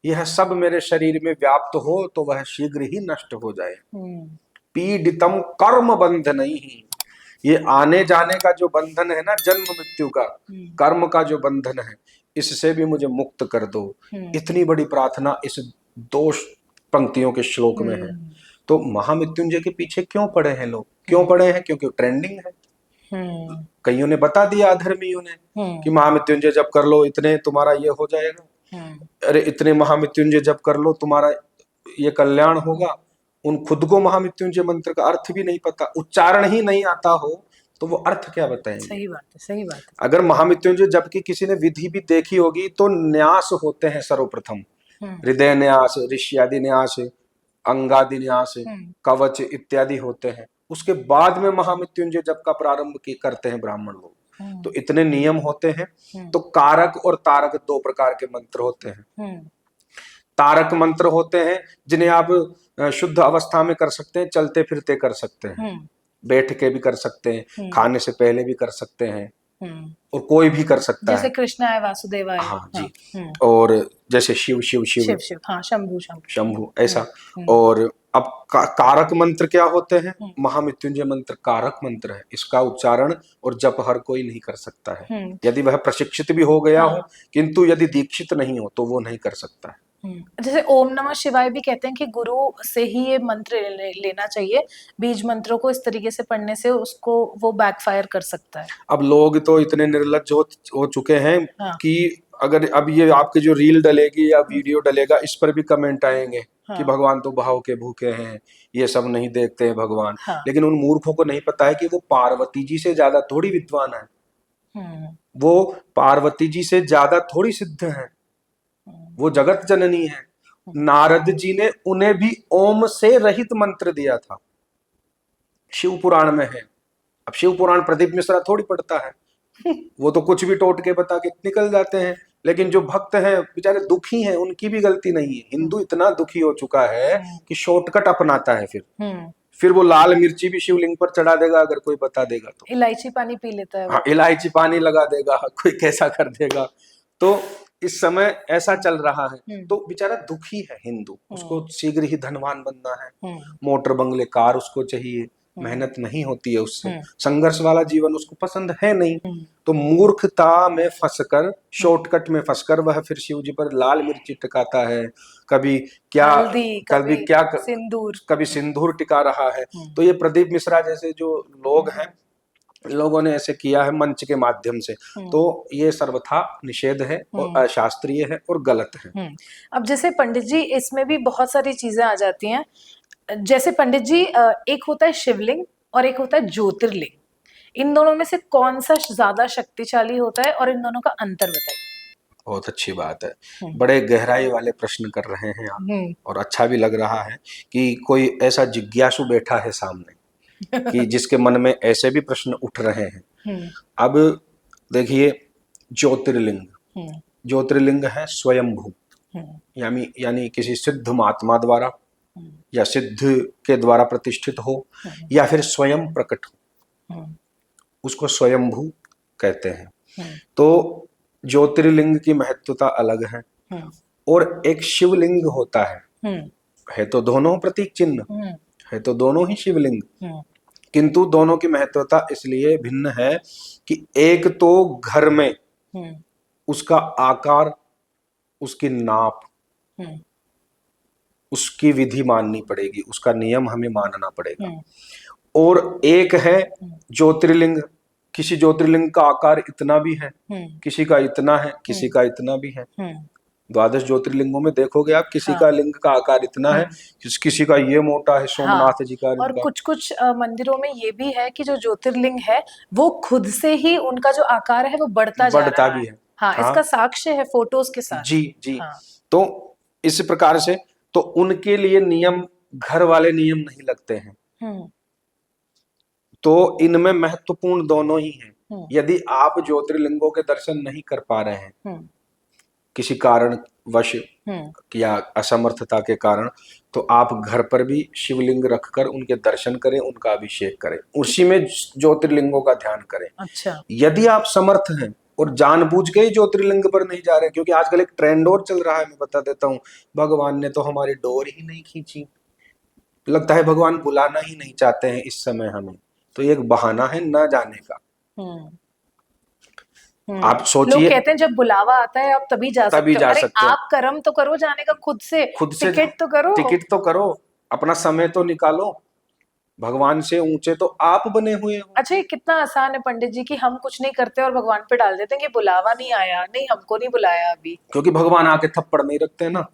यह सब मेरे शरीर में व्याप्त हो तो वह शीघ्र ही नष्ट हो जाए। पीडितम कर्म बंधनैः, ये आने जाने का जो बंधन है ना, जन्म मृत्यु का, कर्म का जो बंधन है, इससे भी मुझे मुक्त कर दो। इतनी बड़ी प्रार्थना इस 2 पंक्तियों के श्लोक में है। तो महामृत्युंजय के पीछे क्यों पड़े हैं लोग? क्यों पड़े हैं? क्योंकि ट्रेंडिंग है। कईयों ने बता दिया, अधर्मियों ने, कि महामृत्युंजय जप कर लो, इतने तुम्हारा ये हो जाएगा, अरे इतने महामृत्युंजय जप कर लो तुम्हारा ये कल्याण होगा। उन खुद को महामृत्युंजय मंत्र का अर्थ भी नहीं पता, उच्चारण ही नहीं आता हो तो वो अर्थ क्या बताएंगे। सही बात है, सही बात है। अगर महामृत्युंजय जप की किसी ने विधि भी देखी होगी तो न्यास होते हैं सर्वप्रथम, हृदय न्यास, ऋष्यादि न्यास, अंगादि न्यास, कवच इत्यादि होते हैं। उसके बाद में महामृत्युंजय जप का प्रारंभ करते हैं ब्राह्मण लोग। तो इतने नियम होते हैं। तो कारक और तारक 2 प्रकार के मंत्र होते हैं। तारक मंत्र होते हैं जिन्हें आप शुद्ध अवस्था में कर सकते हैं, चलते फिरते कर सकते हैं, बैठ के भी कर सकते हैं, खाने से पहले भी कर सकते हैं, और कोई भी कर सकता जैसे है। कृष्ण आए वासुदेव आए। हाँ जी। और जैसे शिव शिव शिव शिव शिव, हाँ, शंभु शंभु शंभु, ऐसा। और अब कारक मंत्र क्या होते हैं? महामृत्युंजय मंत्र कारक मंत्र है, इसका उच्चारण और जप हर कोई नहीं कर सकता है। यदि वह प्रशिक्षित भी हो गया हो, किंतु यदि दीक्षित नहीं हो तो वो नहीं कर सकता है। जैसे ओम नमः शिवाय भी कहते हैं कि गुरु से ही ये मंत्र लेना चाहिए, बीज मंत्रों को इस तरीके से पढ़ने से उसको वो बैकफायर कर सकता है। अब लोग तो इतने निर्लज्ज हो चुके हैं कि अगर अब ये आपकी जो रील डलेगी या वीडियो डलेगा, इस पर भी कमेंट आएंगे कि भगवान तो भाव के भूखे हैं, ये सब नहीं देखते हैं भगवान। लेकिन उन मूर्खों को नहीं पता है कि वो पार्वती जी से ज्यादा थोड़ी विद्वान है, वो पार्वती जी से ज्यादा थोड़ी सिद्ध है, वो जगत जननी है। नारद जी ने उन्हें भी ओम से रहित मंत्र दिया था, शिव पुराण में है। अब शिव पुराण प्रदीप मिश्रा थोड़ी पढ़ता है, वो तो कुछ भी टोट के बता के निकल जाते हैं। लेकिन जो भक्त हैं बेचारे दुखी हैं, उनकी भी गलती नहीं है। हिंदू इतना दुखी हो चुका है कि शॉर्टकट अपनाता है, फिर वो लाल मिर्ची भी शिवलिंग पर चढ़ा देगा अगर कोई बता देगा तो। इलायची पानी पी लेता है। हाँ, इलायची पानी लगा देगा, कोई कैसा कर देगा। तो इस समय ऐसा चल रहा है। तो बेचारा दुखी है हिंदू, उसको शीघ्र ही धनवान बनना है, मोटर बंगले कार उसको चाहिए, मेहनत नहीं होती है उससे, संघर्ष वाला जीवन उसको पसंद है नहीं। तो मूर्खता में फंसकर, शॉर्टकट में फंसकर वह फिर शिव जी पर लाल मिर्ची टिकाता है, कभी क्या कभी क्या सिंदूर, कभी सिंदूर टिका रहा है। तो ये प्रदीप मिश्रा जैसे जो लोग हैं, लोगों ने ऐसे किया है मंच के माध्यम से, तो ये सर्वथा निषेध है और अशास्त्रीय है और गलत है। अब जैसे पंडित जी, इसमें भी बहुत सारी चीजें आ जाती हैं। जैसे पंडित जी, एक होता है शिवलिंग और एक होता है ज्योतिर्लिंग, इन दोनों में से कौन सा ज्यादा शक्तिशाली होता है और इन दोनों का अंतर बताइए। बहुत अच्छी बात है, बड़े गहराई वाले प्रश्न कर रहे हैं आप, और अच्छा भी लग रहा है कि कोई ऐसा जिज्ञासु बैठा है सामने कि जिसके मन में ऐसे भी प्रश्न उठ रहे हैं। अब देखिए, ज्योतिर्लिंग है स्वयंभू, यानी किसी सिद्ध महात्मा द्वारा या सिद्ध के द्वारा प्रतिष्ठित हो या फिर स्वयं प्रकट हो, उसको स्वयंभू कहते हैं। तो ज्योतिर्लिंग की महत्वता अलग है, और एक शिवलिंग होता हम्म है तो दोनों प्रतीक चिन्ह, हम्म है तो दोनों ही शिवलिंग, हम्म किंतु दोनों की महत्वता इसलिए भिन्न है कि एक तो घर में हम्म उसका आकार, उसकी नाप, हम्म उसकी विधि माननी पड़ेगी, उसका नियम हमें मानना पड़ेगा। हम्म और एक है हम्म ज्योतिर्लिंग, किसी ज्योतिर्लिंग का आकार इतना भी है, हम्म किसी का इतना है, किसी का इतना भी है। हम्म, द्वादश ज्योतिर्लिंगों में देखोगे आप, किसी हाँ का लिंग का आकार इतना है, हम्म किसी का ये मोटा है, हाँ। सोमनाथ जी का और इनका। कुछ कुछ मंदिरों में ये भी है कि जो ज्योतिर्लिंग है वो खुद से ही उनका जो आकार है वो बढ़ता जा बढ़ता रहा भी है। है। हाँ, इसका हाँ साक्ष्य है फोटोज के साथ। जी जी। हाँ। तो इस प्रकार से तो उनके लिए नियम घर वाले नियम नहीं लगते हैं। हम्म तो इनमें महत्वपूर्ण दोनों ही हैं। हम्म यदि आप ज्योतिर्लिंगों के दर्शन नहीं कर पा रहे हैं हम्म किसी कारण वश हम्म या असमर्थता के कारण, तो आप घर पर भी शिवलिंग रखकर उनके दर्शन करें, उनका अभिषेक करें, उसी में ज्योतिर्लिंगों का ध्यान करें। अच्छा। यदि आप समर्थ हैं और जानबूझ के ही ज्योतिर्लिंग पर नहीं जा रहे, क्योंकि आजकल एक ट्रेंड और चल रहा है, मैं बता देता हूँ, भगवान ने तो हमारी डोर ही नहीं खींची, लगता है भगवान बुलाना ही नहीं चाहते हैं इस समय हमें, तो ये एक बहाना है न जाने का। हम्म आप लोग सोचिए, कहते हैं जब बुलावा आता है आप तभी जा तभी सकते हो। जा अरे सकते हैं। आप कर्म तो करो जाने का खुद से, खुद से टिकट तो करो। टिकट तो करो, अपना समय तो निकालो, भगवान से ऊंचे तो आप बने हुए हो। अच्छा, ये कितना आसान है पंडित जी कि हम कुछ नहीं करते और भगवान पे डाल देते हैं कि बुलावा नहीं आया, नहीं हमको नहीं बुलाया अभी। क्योंकि भगवान आके थप्पड़ नहीं रखते ना,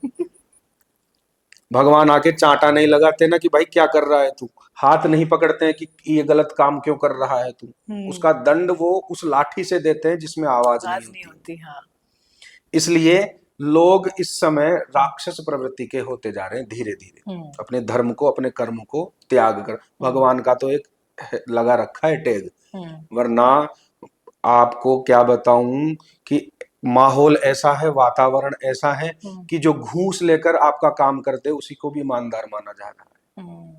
भगवान आके चांटा नहीं लगाते ना कि भाई क्या कर रहा है तू, हाथ नहीं पकड़ते हैं कि ये गलत काम क्यों कर रहा है तू। उसका दंड वो उस लाठी से देते हैं जिसमें आवाज नहीं आवाज नहीं होती। होती। हाँ। इसलिए लोग इस समय राक्षस प्रवृत्ति के होते जा रहे हैं धीरे धीरे, हम्म अपने धर्म को, अपने कर्म को त्याग कर। भगवान का तो एक लगा रखा है टैग, हम्म वरना आपको क्या बताऊं कि माहौल ऐसा है, वातावरण ऐसा है हम्म कि जो घूस लेकर आपका काम करते उसी को भी ईमानदार माना जा रहा है। हम्म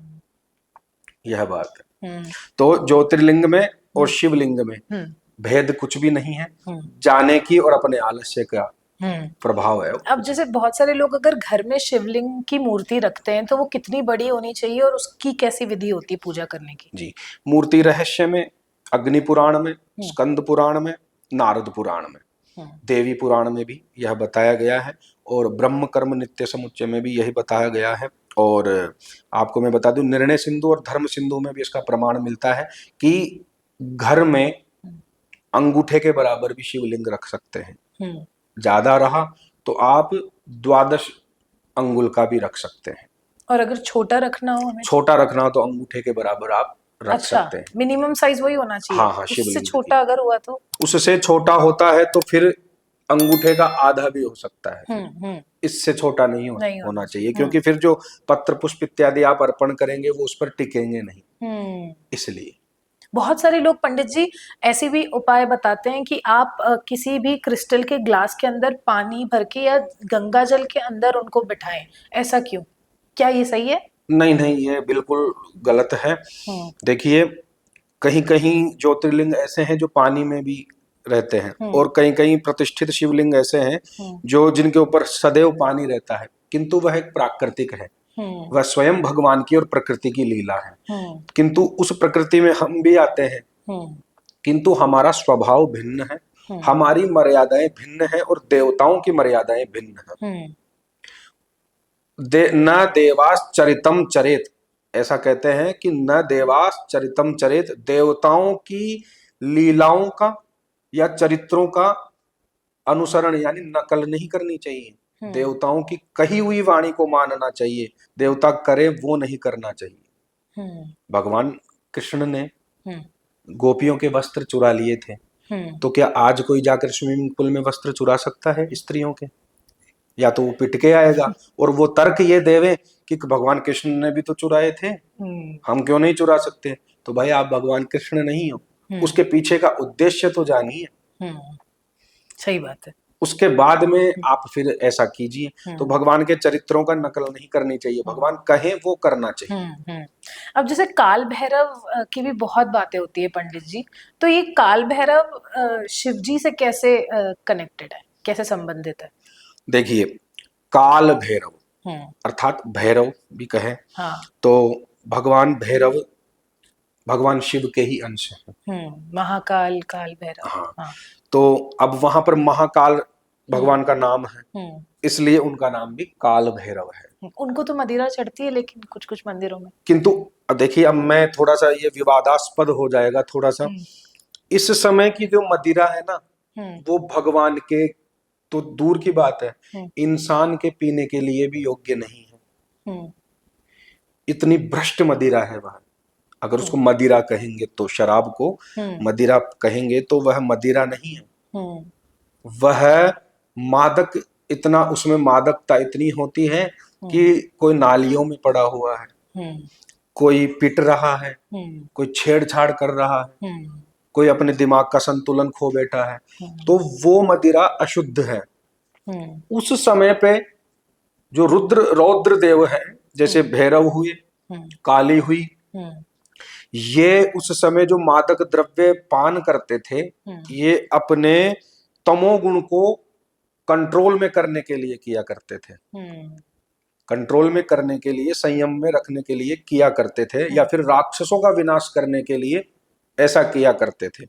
यह बात है। हम्म तो ज्योतिर्लिंग में और हम्म शिवलिंग में हम्म भेद कुछ भी नहीं है, हम्म जाने की और अपने आलस्य का हम्म। प्रभाव है। अब जैसे बहुत सारे लोग अगर घर में शिवलिंग की मूर्ति रखते हैं तो वो कितनी बड़ी होनी चाहिए और उसकी कैसी विधि होती है पूजा करने की? जी, मूर्ति रहस्य में, अग्नि पुराण में, हम्म स्कंद पुराण में, नारद पुराण में, हम्म देवी पुराण में भी यह बताया गया है, और ब्रह्म कर्म नित्य समुच्चय में भी यही बताया गया है। और आपको मैं बता दूं, निर्णय सिंधु और धर्म सिंधु में भी इसका प्रमाण मिलता है कि घर में हम्म अंगूठे के बराबर भी शिवलिंग रख सकते हैं। हम्म। ज्यादा रहा तो आप द्वादश अंगुल का भी रख सकते हैं। और अगर छोटा रखना हो हमें? छोटा रखना हो तो अंगूठे के बराबर आप रख अच्छा, सकते हैं। मिनिमम साइज वही होना चाहिए, हाँ हाँ, उससे शिवलिंग की। छोटा अगर हुआ तो? उससे छोटा होता है तो फिर अंगूठे का आधा भी हो सकता है, फिर इससे छोटा नहीं नहीं होना होना चाहिए, चाहिए। क्योंकि फिर जो पत्र पुष्प इत्यादि आप अर्पण करेंगे वो उस पर टिकेंगे नहीं, हम्म। इसलिए। बहुत सारे लोग पंडित जी ऐसे भी उपाय बताते हैं कि आप किसी भी क्रिस्टल के ग्लास के अंदर पानी भर के या गंगा जल के अंदर उनको बिठाएं। ऐसा क्यों? क्या ये सही है? नहीं नहीं, ये बिल्कुल गलत है। हम्म देखिए, कहीं कहीं ज्योतिर्लिंग ऐसे हैं जो पानी में भी रहते हैं, हम्म और कहीं कहीं प्रतिष्ठित शिवलिंग ऐसे हैं हम्म जो जिनके ऊपर सदैव पानी रहता है, किंतु वह एक प्राकृतिक है, हम्म वह स्वयं भगवान की और प्रकृति की लीला है। हम्म किंतु उस प्रकृति में हम भी आते हैं, हम्म किंतु हमारा स्वभाव भिन्न है, हम्म हमारी मर्यादाएं भिन्न है, और देवताओं की मर्यादाएं भिन्न है। हम्म न देवास चरितम चरेत, ऐसा कहते हैं कि न देवास चरितम चरेत, देवताओं की लीलाओं का या चरित्रों का अनुसरण यानी नकल नहीं करनी चाहिए, देवताओं की कही हुई वाणी को मानना चाहिए, देवता करे वो नहीं करना चाहिए। हम्म भगवान कृष्ण ने हम्म गोपियों के वस्त्र चुरा लिए थे, हम्म तो क्या आज कोई जाकर स्विमिंग पूल में वस्त्र चुरा सकता है स्त्रियों के? या तो वो पिट के आएगा, और वो तर्क ये देवे कि भगवान कृष्ण ने भी तो चुराए थे, हम क्यों नहीं चुरा सकते? तो भाई आप भगवान कृष्ण नहीं हो, उसके पीछे का उद्देश्य तो जानिए, सही बात है। उसके बाद में आप फिर ऐसा कीजिए। तो हम्म भगवान के चरित्रों का नकल नहीं करनी चाहिए, भगवान कहे वो करना चाहिए। अब जैसे काल भैरव की भी बहुत बातें होती है पंडित जी, तो ये काल भैरव शिव जी से कैसे कनेक्टेड है, कैसे संबंधित है? देखिए, काल भैरव, हम्म। अर्थात भैरव भी कहे हाँ। तो भगवान भैरव भगवान शिव के ही अंश हैं। महाकाल, काल भैरव। हाँ, हाँ। तो अब वहां पर महाकाल भगवान का नाम है, हम्म। इसलिए उनका नाम भी काल भैरव है। उनको तो मदिरा चढ़ती है लेकिन कुछ कुछ मंदिरों में। किंतु अब देखिए, अब मैं थोड़ा सा ये विवादास्पद हो जाएगा थोड़ा सा, हम्म। इस समय की जो मदिरा है ना, हम्म। वो भगवान के तो दूर की बात है, हम्म। इंसान के पीने के लिए भी योग्य नहीं है। हम्म। इतनी भ्रष्ट मदिरा है वह। अगर उसको मदिरा कहेंगे तो शराब को मदिरा कहेंगे तो वह मदिरा नहीं है, वह मादक, इतना उसमें मादकता इतनी होती है कि कोई नालियों में पड़ा हुआ है, कोई पिट रहा है, कोई छेड़छाड़ कर रहा है, कोई अपने दिमाग का संतुलन खो बैठा है, तो वो मदिरा अशुद्ध है। उस समय पे जो रौद्र देव है, जैसे भैरव हुए, काली हुई, ये उस समय जो मादक द्रव्य पान करते थे, ये अपने तमोगुण को कंट्रोल में करने के लिए किया करते थे, कंट्रोल में करने के लिए, संयम में रखने के लिए किया करते थे, या फिर राक्षसों का विनाश करने के लिए ऐसा किया करते थे।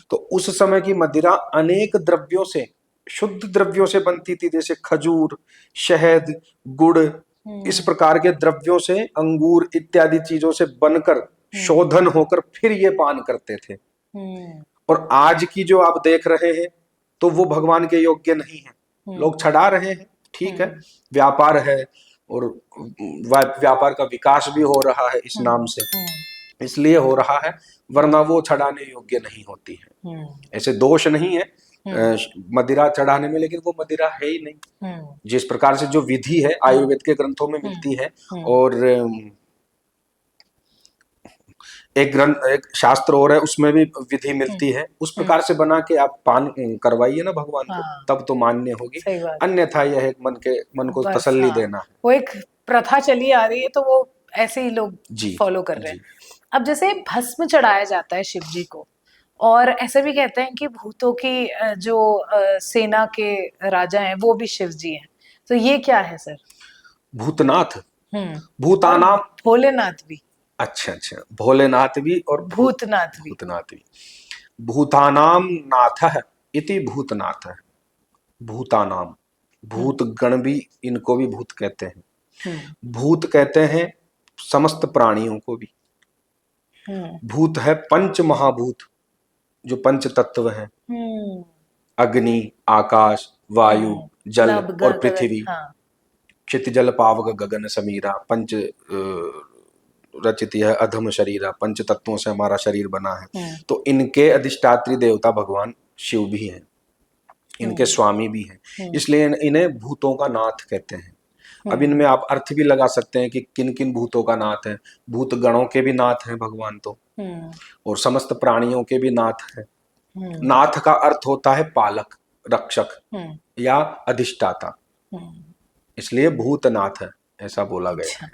तो उस समय की मदिरा अनेक द्रव्यों से, शुद्ध द्रव्यों से बनती थी, जैसे खजूर, शहद, गुड़, इस प्रकार के द्रव्यों से, अंगूर इत्यादि चीजों से बनकर शोधन होकर फिर ये पान करते थे। और आज की जो आप देख रहे हैं तो वो भगवान के योग्य नहीं है। लोग छड़ा रहे हैं, ठीक है, व्यापार है, और व्यापार का विकास भी हो रहा है इस नाम से, इसलिए हो रहा है, वरना वो छड़ाने योग्य नहीं होती है। ऐसे दोष नहीं है मदिरा चढ़ाने में, लेकिन वो मदिरा है ही नहीं। जिस प्रकार से जो विधि है आयुर्वेद के ग्रंथों में मिलती है, और एक शास्त्र और है उसमें भी विधि मिलती है, उस प्रकार से बना के आप पान करवाइए ना भगवान को, तब तो मान्य होगी, अन्यथा यह एक मन को तसल्ली देना है। वो एक प्रथा चली आ रही है तो वो ऐसे ही लोग फॉलो कर रहे हैं। अब जैसे भस्म चढ़ाया जाता है शिव जी को, और ऐसे भी कहते हैं कि भूतों की जो सेना के राजा हैं वो भी शिव जी हैं, तो ये क्या है सर? भूतनाथ, भूतानाम, भोलेनाथ भी। अच्छा, भोलेनाथ भी और भूतनाथ भी। भूतानाम नाथ इति भूतनाथ है। भूतानाम, भूत गण भी, इनको भी भूत कहते हैं। भूत कहते हैं समस्त प्राणियों को भी। भूत है पंच महाभूत, जो पंच तत्व हैं, अग्नि, आकाश, वायु, जल और पृथ्वी। क्षितिजल पावक गगन समीरा, पंच रचित है अधम शरीरा, पंच तत्वों से हमारा शरीर बना है। तो इनके अधिष्ठात्री देवता भगवान शिव भी हैं, इनके स्वामी भी हैं, इसलिए इन्हें भूतों का नाथ कहते हैं। अब इनमें आप अर्थ भी लगा सकते हैं कि किन किन भूतों का नाथ है। भूत गणों के भी नाथ हैं भगवान तो, और समस्त प्राणियों के भी नाथ है। नाथ का अर्थ होता है पालक, रक्षक या अधिष्ठाता, इसलिए भूतनाथ है, ऐसा बोला गया है।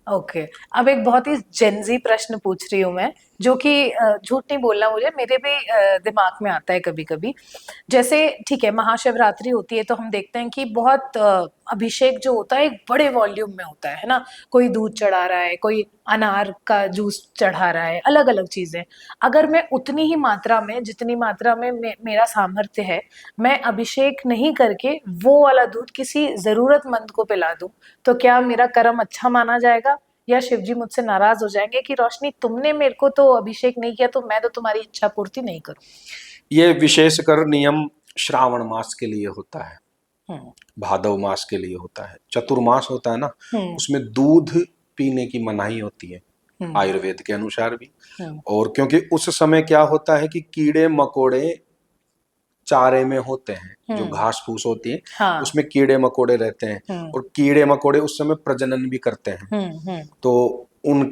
ओके, अब एक बहुत ही जेनजी प्रश्न पूछ रही हूँ मैं, जो कि झूठ नहीं बोलना, मुझे मेरे भी दिमाग में आता है कभी कभी। जैसे ठीक है, महाशिवरात्रि होती है तो हम देखते हैं कि बहुत अभिषेक जो होता है एक बड़े वॉल्यूम में होता है ना। कोई दूध चढ़ा रहा है, कोई अनार का जूस चढ़ा रहा है, अलग अलग चीजें। अगर मैं उतनी ही मात्रा में, जितनी मात्रा में मेरा सामर्थ्य है, मैं अभिषेक नहीं करके वो वाला दूध किसी जरूरतमंद को पिला दूं, तो क्या मेरा कर्म अच्छा माना जाएगा, या शिव जी मुझसे नाराज हो जाएंगे कि रोशनी तुमने मेरे को तो अभिषेक नहीं किया तो मैं तो तुम्हारी इच्छा पूर्ति नहीं करूं? ये विशेषकर नियम श्रावण मास के लिए होता है, भादव मास के लिए होता है। चतुर्मास होता है ना, उसमें दूध पीने की मनाही होती है आयुर्वेद के अनुसार भी। और क्योंकि उस समय क्या होता है कि कीड़े मकोड़े चारे में होते हैं, जो घास फूस होती है उसमें कीड़े मकोड़े रहते हैं, और कीड़े मकोड़े उस समय प्रजनन भी करते हैं। तो उन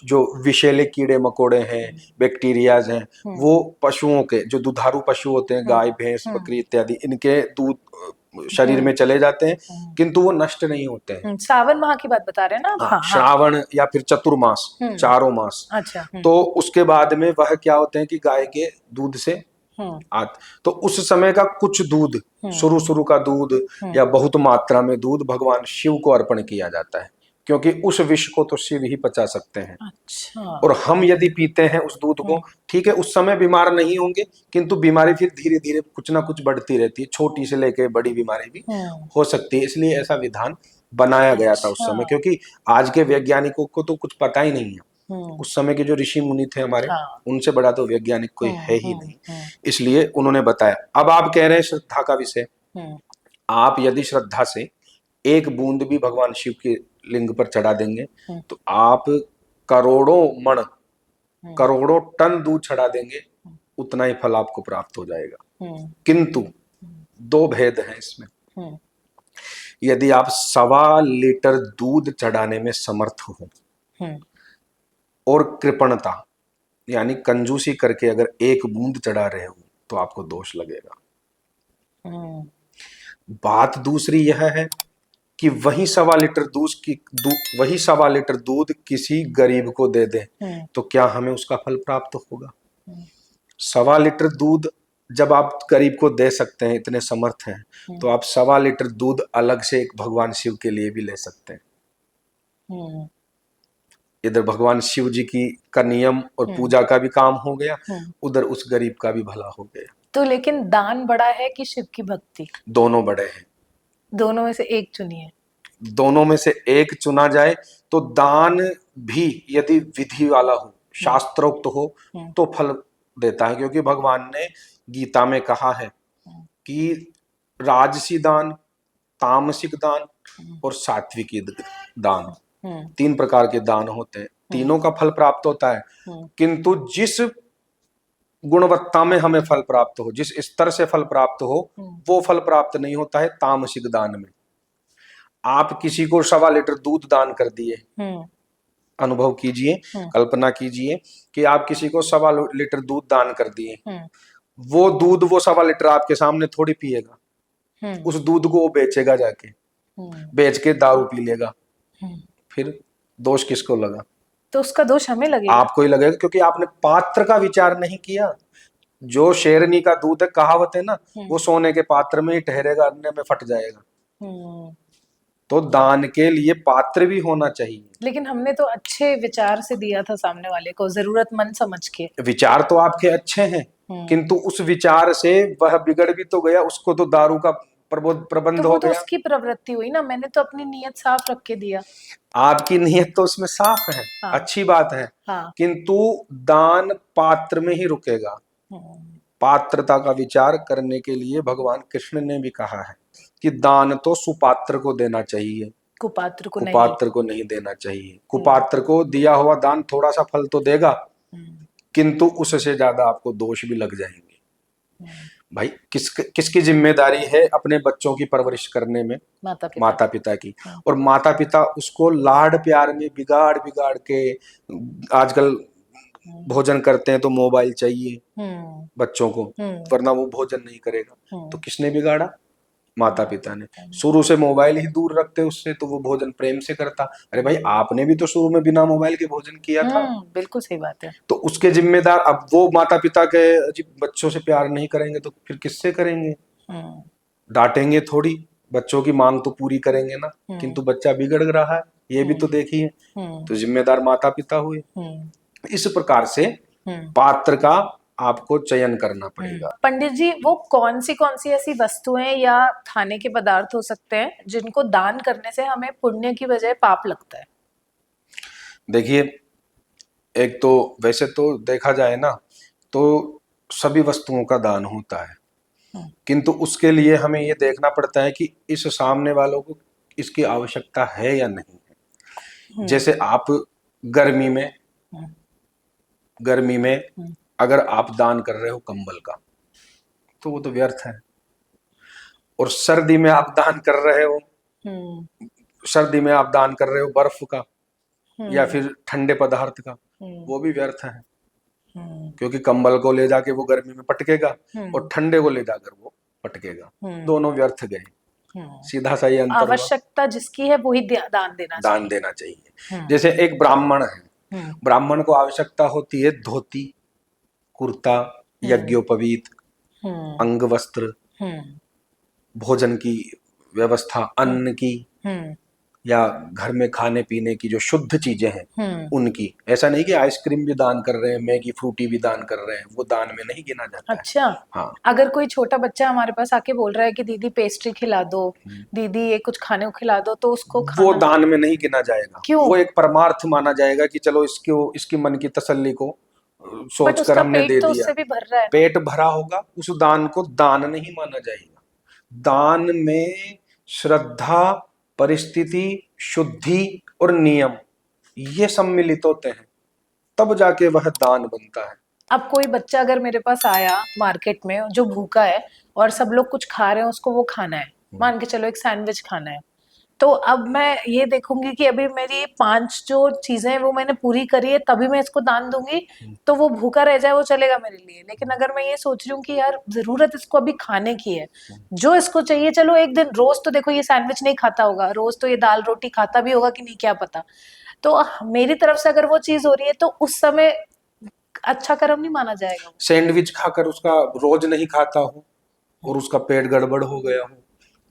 जो विषैले कीड़े मकोड़े हैं, बैक्टीरियाज हैं, वो पशुओं के, जो दुधारू पशु होते हैं, गाय भैंस बकरी इत्यादि, इनके दूध शरीर में चले जाते हैं, किंतु वो नष्ट नहीं होते हैं। श्रावण माह की बात बता रहे हैं ना? श्रावण या फिर चतुर्मास, चारों मास। अच्छा। तो उसके बाद में वह क्या होते हैं कि गाय के दूध से तो उस समय का कुछ दूध, शुरू शुरू का दूध या बहुत मात्रा में दूध भगवान शिव को अर्पण किया जाता है, क्योंकि उस विष को तो शिव ही पचा सकते हैं। अच्छा। और हम यदि पीते हैं उस दूध को, ठीक है, उस समय बीमार नहीं होंगे, किंतु बीमारी फिर धीरे धीरे कुछ ना कुछ बढ़ती रहती है, छोटी से लेके बड़ी बीमारी भी हो सकती है। इसलिए ऐसा विधान बनाया गया था उस समय, क्योंकि आज के वैज्ञानिकों को तो कुछ पता ही नहीं है। उस समय के जो ऋषि मुनि थे हमारे, उनसे बड़ा तो वैज्ञानिक कोई है ही नहीं, इसलिए उन्होंने बताया। अब आप कह रहे हैं श्रद्धा का विषय, आप यदि श्रद्धा से एक बूंद भी भगवान शिव के लिंग पर चढ़ा देंगे तो आप करोड़ों मण, करोड़ों टन दूध चढ़ा देंगे, उतना ही फल आपको प्राप्त हो जाएगा। किंतु दो भेद हैं इसमें। यदि आप 1.25 लीटर दूध चढ़ाने में समर्थ हो और कृपणता यानी कंजूसी करके अगर एक बूंद चढ़ा रहे हो तो आपको दोष लगेगा। बात दूसरी यह है कि वही 1.25 लीटर दूध किसी गरीब को दे दे तो क्या हमें उसका फल प्राप्त होगा? 1.25 लीटर दूध जब आप गरीब को दे सकते हैं, इतने समर्थ हैं, तो आप 1.25 लीटर दूध अलग से एक भगवान शिव के लिए भी ले सकते हैं। इधर भगवान शिव जी की का नियम और पूजा का भी काम हो गया, उधर उस गरीब का भी भला हो गया। तो लेकिन दान बड़ा है कि शिव की भक्ति? दोनों बड़े हैं। दोनों में से एक चुनिए। दोनों में से एक चुना जाए तो दान भी यदि विधि वाला हो, शास्त्रोक्त हो, तो फल देता है, क्योंकि भगवान ने गीता में कहा है कि राजसी दान, तामसिक दान और सात्विकी दान, 3 प्रकार के दान होते हैं। तीनों का फल प्राप्त होता है, किंतु जिस गुणवत्ता में हमें फल प्राप्त हो, जिस स्तर से फल प्राप्त हो, वो फल प्राप्त नहीं होता है तामसिक दान में। आप किसी को 1.25 लीटर दूध दान कर दिए, अनुभव कीजिए, कल्पना कीजिए कि आप किसी को 1.25 लीटर दूध दान कर दिए, वो दूध वो 1.25 लीटर आपके सामने थोड़ी पिएगा, उस दूध को वो बेचेगा, जाके बेच के दारू पी लेगा, फिर दोष किसको लगा? तो उसका दोष हमें लगेगा, आपको ही लगेगा, क्योंकि आपने पात्र का विचार नहीं किया। जो शेरनी का दूध है, कहावत है ना, वो सोने के पात्र में ही ठहरेगा, अन्य में फट जाएगा। तो दान के लिए पात्र भी होना चाहिए। लेकिन हमने तो अच्छे विचार से दिया था सामने वाले को, जरूरतमंद समझ के। विचार तो आपके अच्छे हैं, किंतु उस विचार से वह बिगड़ भी तो गया, उसको तो दारू का प्रबंध तो हो गया। तो उसकी प्रवृत्ति हुई ना, मैंने तो अपनी नियत साफ रख के दिया। आपकी नियत तो उसमें साफ है, हाँ। अच्छी बात है, हाँ। किंतु दान पात्र में ही रुकेगा। पात्रता का विचार करने के लिए भगवान कृष्ण ने भी कहा है कि दान तो सुपात्र को देना चाहिए, कुपात्र को नहीं देना चाहिए। कुपात्र को दिया हुआ दान थोड़ा सा फल तो देगा, किंतु उससे ज्यादा आपको दोष भी लग जाएंगे। भाई किसकी जिम्मेदारी है अपने बच्चों की परवरिश करने में? माता पिता की। और माता पिता उसको लाड प्यार में बिगाड़ बिगाड़ के, आजकल भोजन करते हैं तो मोबाइल चाहिए बच्चों को, वरना वो भोजन नहीं करेगा। तो किसने बिगाड़ा? माता पिता ने। शुरू से मोबाइल ही दूर रखते उससे, तो वो भोजन प्रेम से करता। अरे भाई, आपने भी तो शुरू में बिना मोबाइल के भोजन किया था। बिल्कुल सही बात है। तो उसके जिम्मेदार अब वो माता पिता के बच्चों से प्यार नहीं करेंगे तो फिर किससे करेंगे? डांटेंगे थोड़ी, बच्चों की मांग तो पूरी करेंगे ना, किंतु बच्चा बिगड़ रहा है, ये भी तो देखिए। तो जिम्मेदार माता पिता हुए। इस प्रकार से पात्र का आपको चयन करना पड़ेगा। पंडित जी, वो कौन सी ऐसी वस्तुएं या खाने के पदार्थ हो सकते हैं जिनको दान करने से हमें पुण्य की बजाय पाप लगता है? देखिए, एक तो वैसे तो देखा जाए ना तो सभी वस्तुओं का दान होता है, किंतु उसके लिए हमें ये देखना पड़ता है कि इस सामने वालों को इसकी आवश्यकता है या नहीं है। जैसे आप गर्मी में अगर आप दान कर रहे हो कंबल का, तो वो तो व्यर्थ है। और सर्दी में आप दान कर रहे हो, बर्फ का या फिर ठंडे पदार्थ का, वो भी व्यर्थ है, क्योंकि कंबल को ले जाके वो गर्मी में पटकेगा और ठंडे को ले जाकर वो पटकेगा, दोनों व्यर्थ गए। सीधा सा ये अंतर। आवश्यकता जिसकी है वही दान देना चाहिए। जैसे एक ब्राह्मण है, ब्राह्मण को आवश्यकता होती है धोती, कुर्ता, यज्ञोपवीत, अंग वस्त्र, हम्म भोजन की व्यवस्था, अन्न की, हम्म या घर में खाने पीने की जो शुद्ध चीजें हैं हम्म उनकी। ऐसा नहीं कि आइसक्रीम भी दान कर रहे हैं, मैगी फ्रूटी भी दान कर रहे हैं, वो दान में नहीं गिना जाता है। अच्छा, हाँ। अगर कोई छोटा बच्चा हमारे पास आके बोल रहा है कि दीदी पेस्ट्री खिला दो, दीदी ये कुछ खाने को खिला दो, तो उसको वो खाना दान में नहीं गिना जाएगा। क्यों? वो एक परमार्थ माना जाएगा कि चलो इसको, इसकी मन की तसल्ली को बट सोचकर उसका हमने पेट दे तो दिया। उससे भी भर रहा है ना। पेट भरा होगा, उस दान को दान नहीं माना जाएगा। दान में श्रद्धा, परिस्थिति, शुद्धि और नियम ये सम्मिलित होते हैं, तब जाके वह दान बनता है। अब कोई बच्चा अगर मेरे पास आया मार्केट में जो भूखा है और सब लोग कुछ खा रहे हैं, उसको वो खाना है, मान के चलो एक सैंडविच खाना है, तो अब मैं ये देखूंगी कि अभी मेरी 5 जो चीजें हैं वो मैंने पूरी करी है, तभी मैं इसको दान दूंगी, तो वो भूखा रह जाए वो चलेगा मेरे लिए। लेकिन अगर मैं ये सोच रही हूँ कि यार जरूरत इसको अभी खाने की है, जो इसको चाहिए, चलो एक दिन, रोज तो देखो ये सैंडविच नहीं खाता होगा, रोज तो ये दाल रोटी खाता भी होगा कि नहीं क्या पता, तो मेरी तरफ से अगर वो चीज हो रही है तो उस समय अच्छा कर्म नहीं माना जाएगा वो। सैंडविच खाकर उसका रोज नहीं खाता हो और उसका पेट गड़बड़ हो गया हो,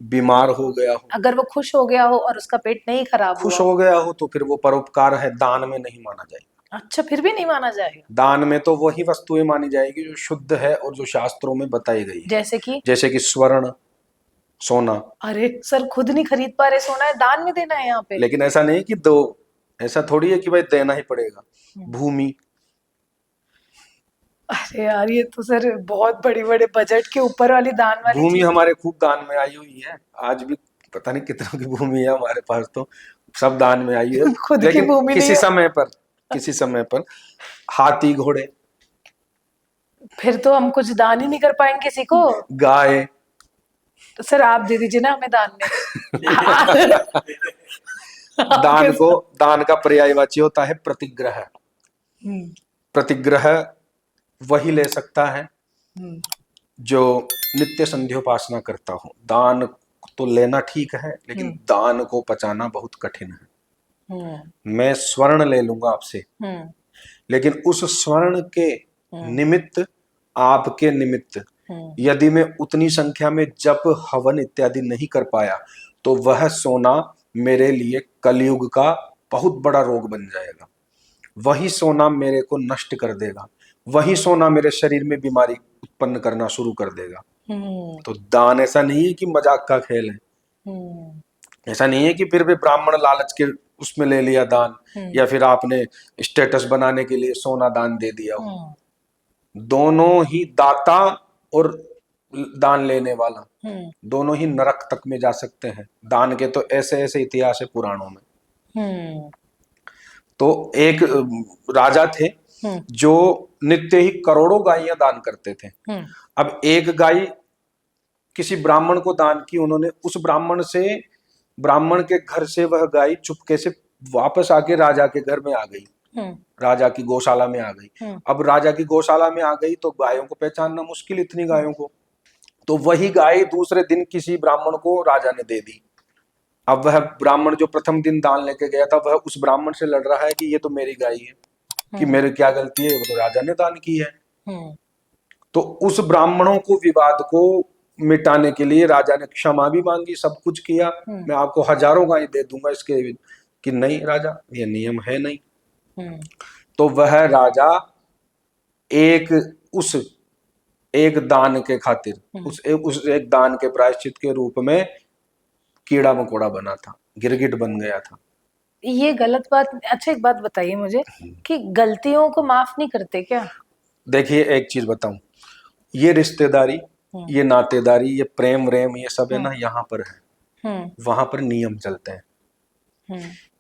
बीमार हो गया हो, अगर वो खुश हो गया हो और उसका पेट नहीं खराब हुआ खुश हो, हो गया हो, तो फिर वो परोपकार है, दान में नहीं माना जाएगा। अच्छा फिर भी नहीं माना जाएगा? दान में तो वही वस्तुएं मानी जाएगी जो शुद्ध है और जो शास्त्रों में बताई गई है। जैसे कि स्वर्ण, सोना। अरे सर खुद नहीं खरीद पा रहे सोना है, दान में देना है यहाँ पे? लेकिन ऐसा नहीं कि दो, ऐसा थोड़ी है कि भाई देना ही पड़ेगा। भूमि, अरे यार ये तो सर बहुत बड़ी बड़े बजट के ऊपर वाली दान वाली भूमि चीज। हमारे खूब दान में आई हुई है। आज भी पता नहीं कितनों की भूमि है हमारे पास, तो सब दान में आई है। खुद की लेकिन भूमि नहीं किसी है? समय पर, किसी समय पर हाथी, घोड़े, फिर तो हम कुछ दान ही नहीं कर पाएंगे किसी को। गाय। तो सर आप दे दीजिए ना हमें दान में। दान आपके को, साथ। दान का पर्यायवाची होता है प्रतिग्रह। हम्म प्रतिग्रह वही ले सकता है हम्म जो नित्य संध्योपासना करता हो। दान तो लेना ठीक है, लेकिन दान को पचाना बहुत कठिन है। मैं स्वर्ण ले लूंगा आपसे, हम्म लेकिन उस स्वर्ण के निमित्त, आपके निमित्त, हम्म यदि मैं उतनी संख्या में जप, हवन इत्यादि नहीं कर पाया, तो वह सोना मेरे लिए कलयुग का बहुत बड़ा रोग बन जाएगा। वही सोना मेरे को नष्ट कर देगा, वही सोना मेरे शरीर में बीमारी उत्पन्न करना शुरू कर देगा। तो दान ऐसा नहीं है कि मजाक का खेल है। ऐसा नहीं है कि फिर भी ब्राह्मण लालच के उसमें ले लिया दान, या फिर आपने स्टेटस बनाने के लिए सोना दान दे दिया हो। दोनों ही दाता और दान लेने वाला दोनों ही नरक तक में जा सकते हैं। दान के तो ऐसे ऐसे इतिहास है पुराणों में। तो एक राजा थे जो नित्य ही करोड़ों गायें दान करते थे। अब एक गाय किसी ब्राह्मण को दान की उन्होंने, उस ब्राह्मण से, ब्राह्मण के घर से वह गाय चुपके से वापस आके राजा के घर में आ गई, राजा की गौशाला में आ गई। अब राजा की गौशाला में आ गई तो गायों को पहचानना मुश्किल, इतनी गायों को। तो वही गाय दूसरे दिन किसी ब्राह्मण को राजा ने दे दी। अब वह ब्राह्मण जो प्रथम दिन दान लेके गया था, वह उस ब्राह्मण से लड़ रहा है कि ये तो मेरी गाय है, कि मेरी क्या गलती है, वो तो राजा ने दान की है। तो उस ब्राह्मणों को, विवाद को मिटाने के लिए राजा ने क्षमा भी मांगी, सब कुछ किया, मैं आपको हजारों गाय दे दूंगा इसके, कि नहीं राजा, ये नियम है नहीं। तो वह राजा एक दान के खातिर, उस एक दान के प्रायश्चित के रूप में कीड़ा मकोड़ा बना था, गिरगिट बन गया था। ये गलत बात। अच्छा एक बात बताइए मुझे कि गलतियों को माफ नहीं करते क्या? देखिए एक चीज बताऊं, ये रिश्तेदारी, ये नातेदारी, ये प्रेम व्रेम, ये सब है ना, यहाँ पर है। वहां पर नियम चलते हैं।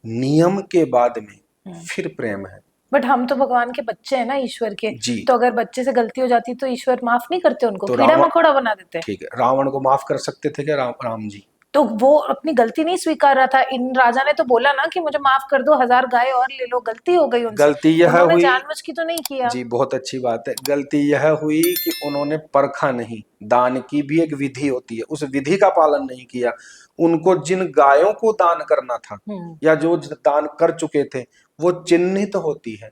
नियम के बाद में फिर प्रेम है। बट हम तो भगवान के बच्चे हैं ना, ईश्वर के जी। तो अगर बच्चे से गलती हो जाती तो ईश्वर माफ नहीं करते उनको, तो कीड़ा मकोड़ा बना देते? ठीक है, रावण को माफ कर सकते थे क्या राम जी? तो वो अपनी गलती नहीं स्वीकार रहा था। इन राजा ने तो बोला ना कि मुझे माफ कर दो, 1000 गाय और ले लो, गलती हो गई उनसे। गलती यह हुई, जानबूझ के तो नहीं किया। जी बहुत अच्छी बात है। गलती यह हुई कि उन्होंने परखा नहीं, दान की भी एक विधि होती है, उस विधि का पालन नहीं किया। उनको जिन गायों को दान करना था या जो दान कर चुके थे वो चिन्हित होती है,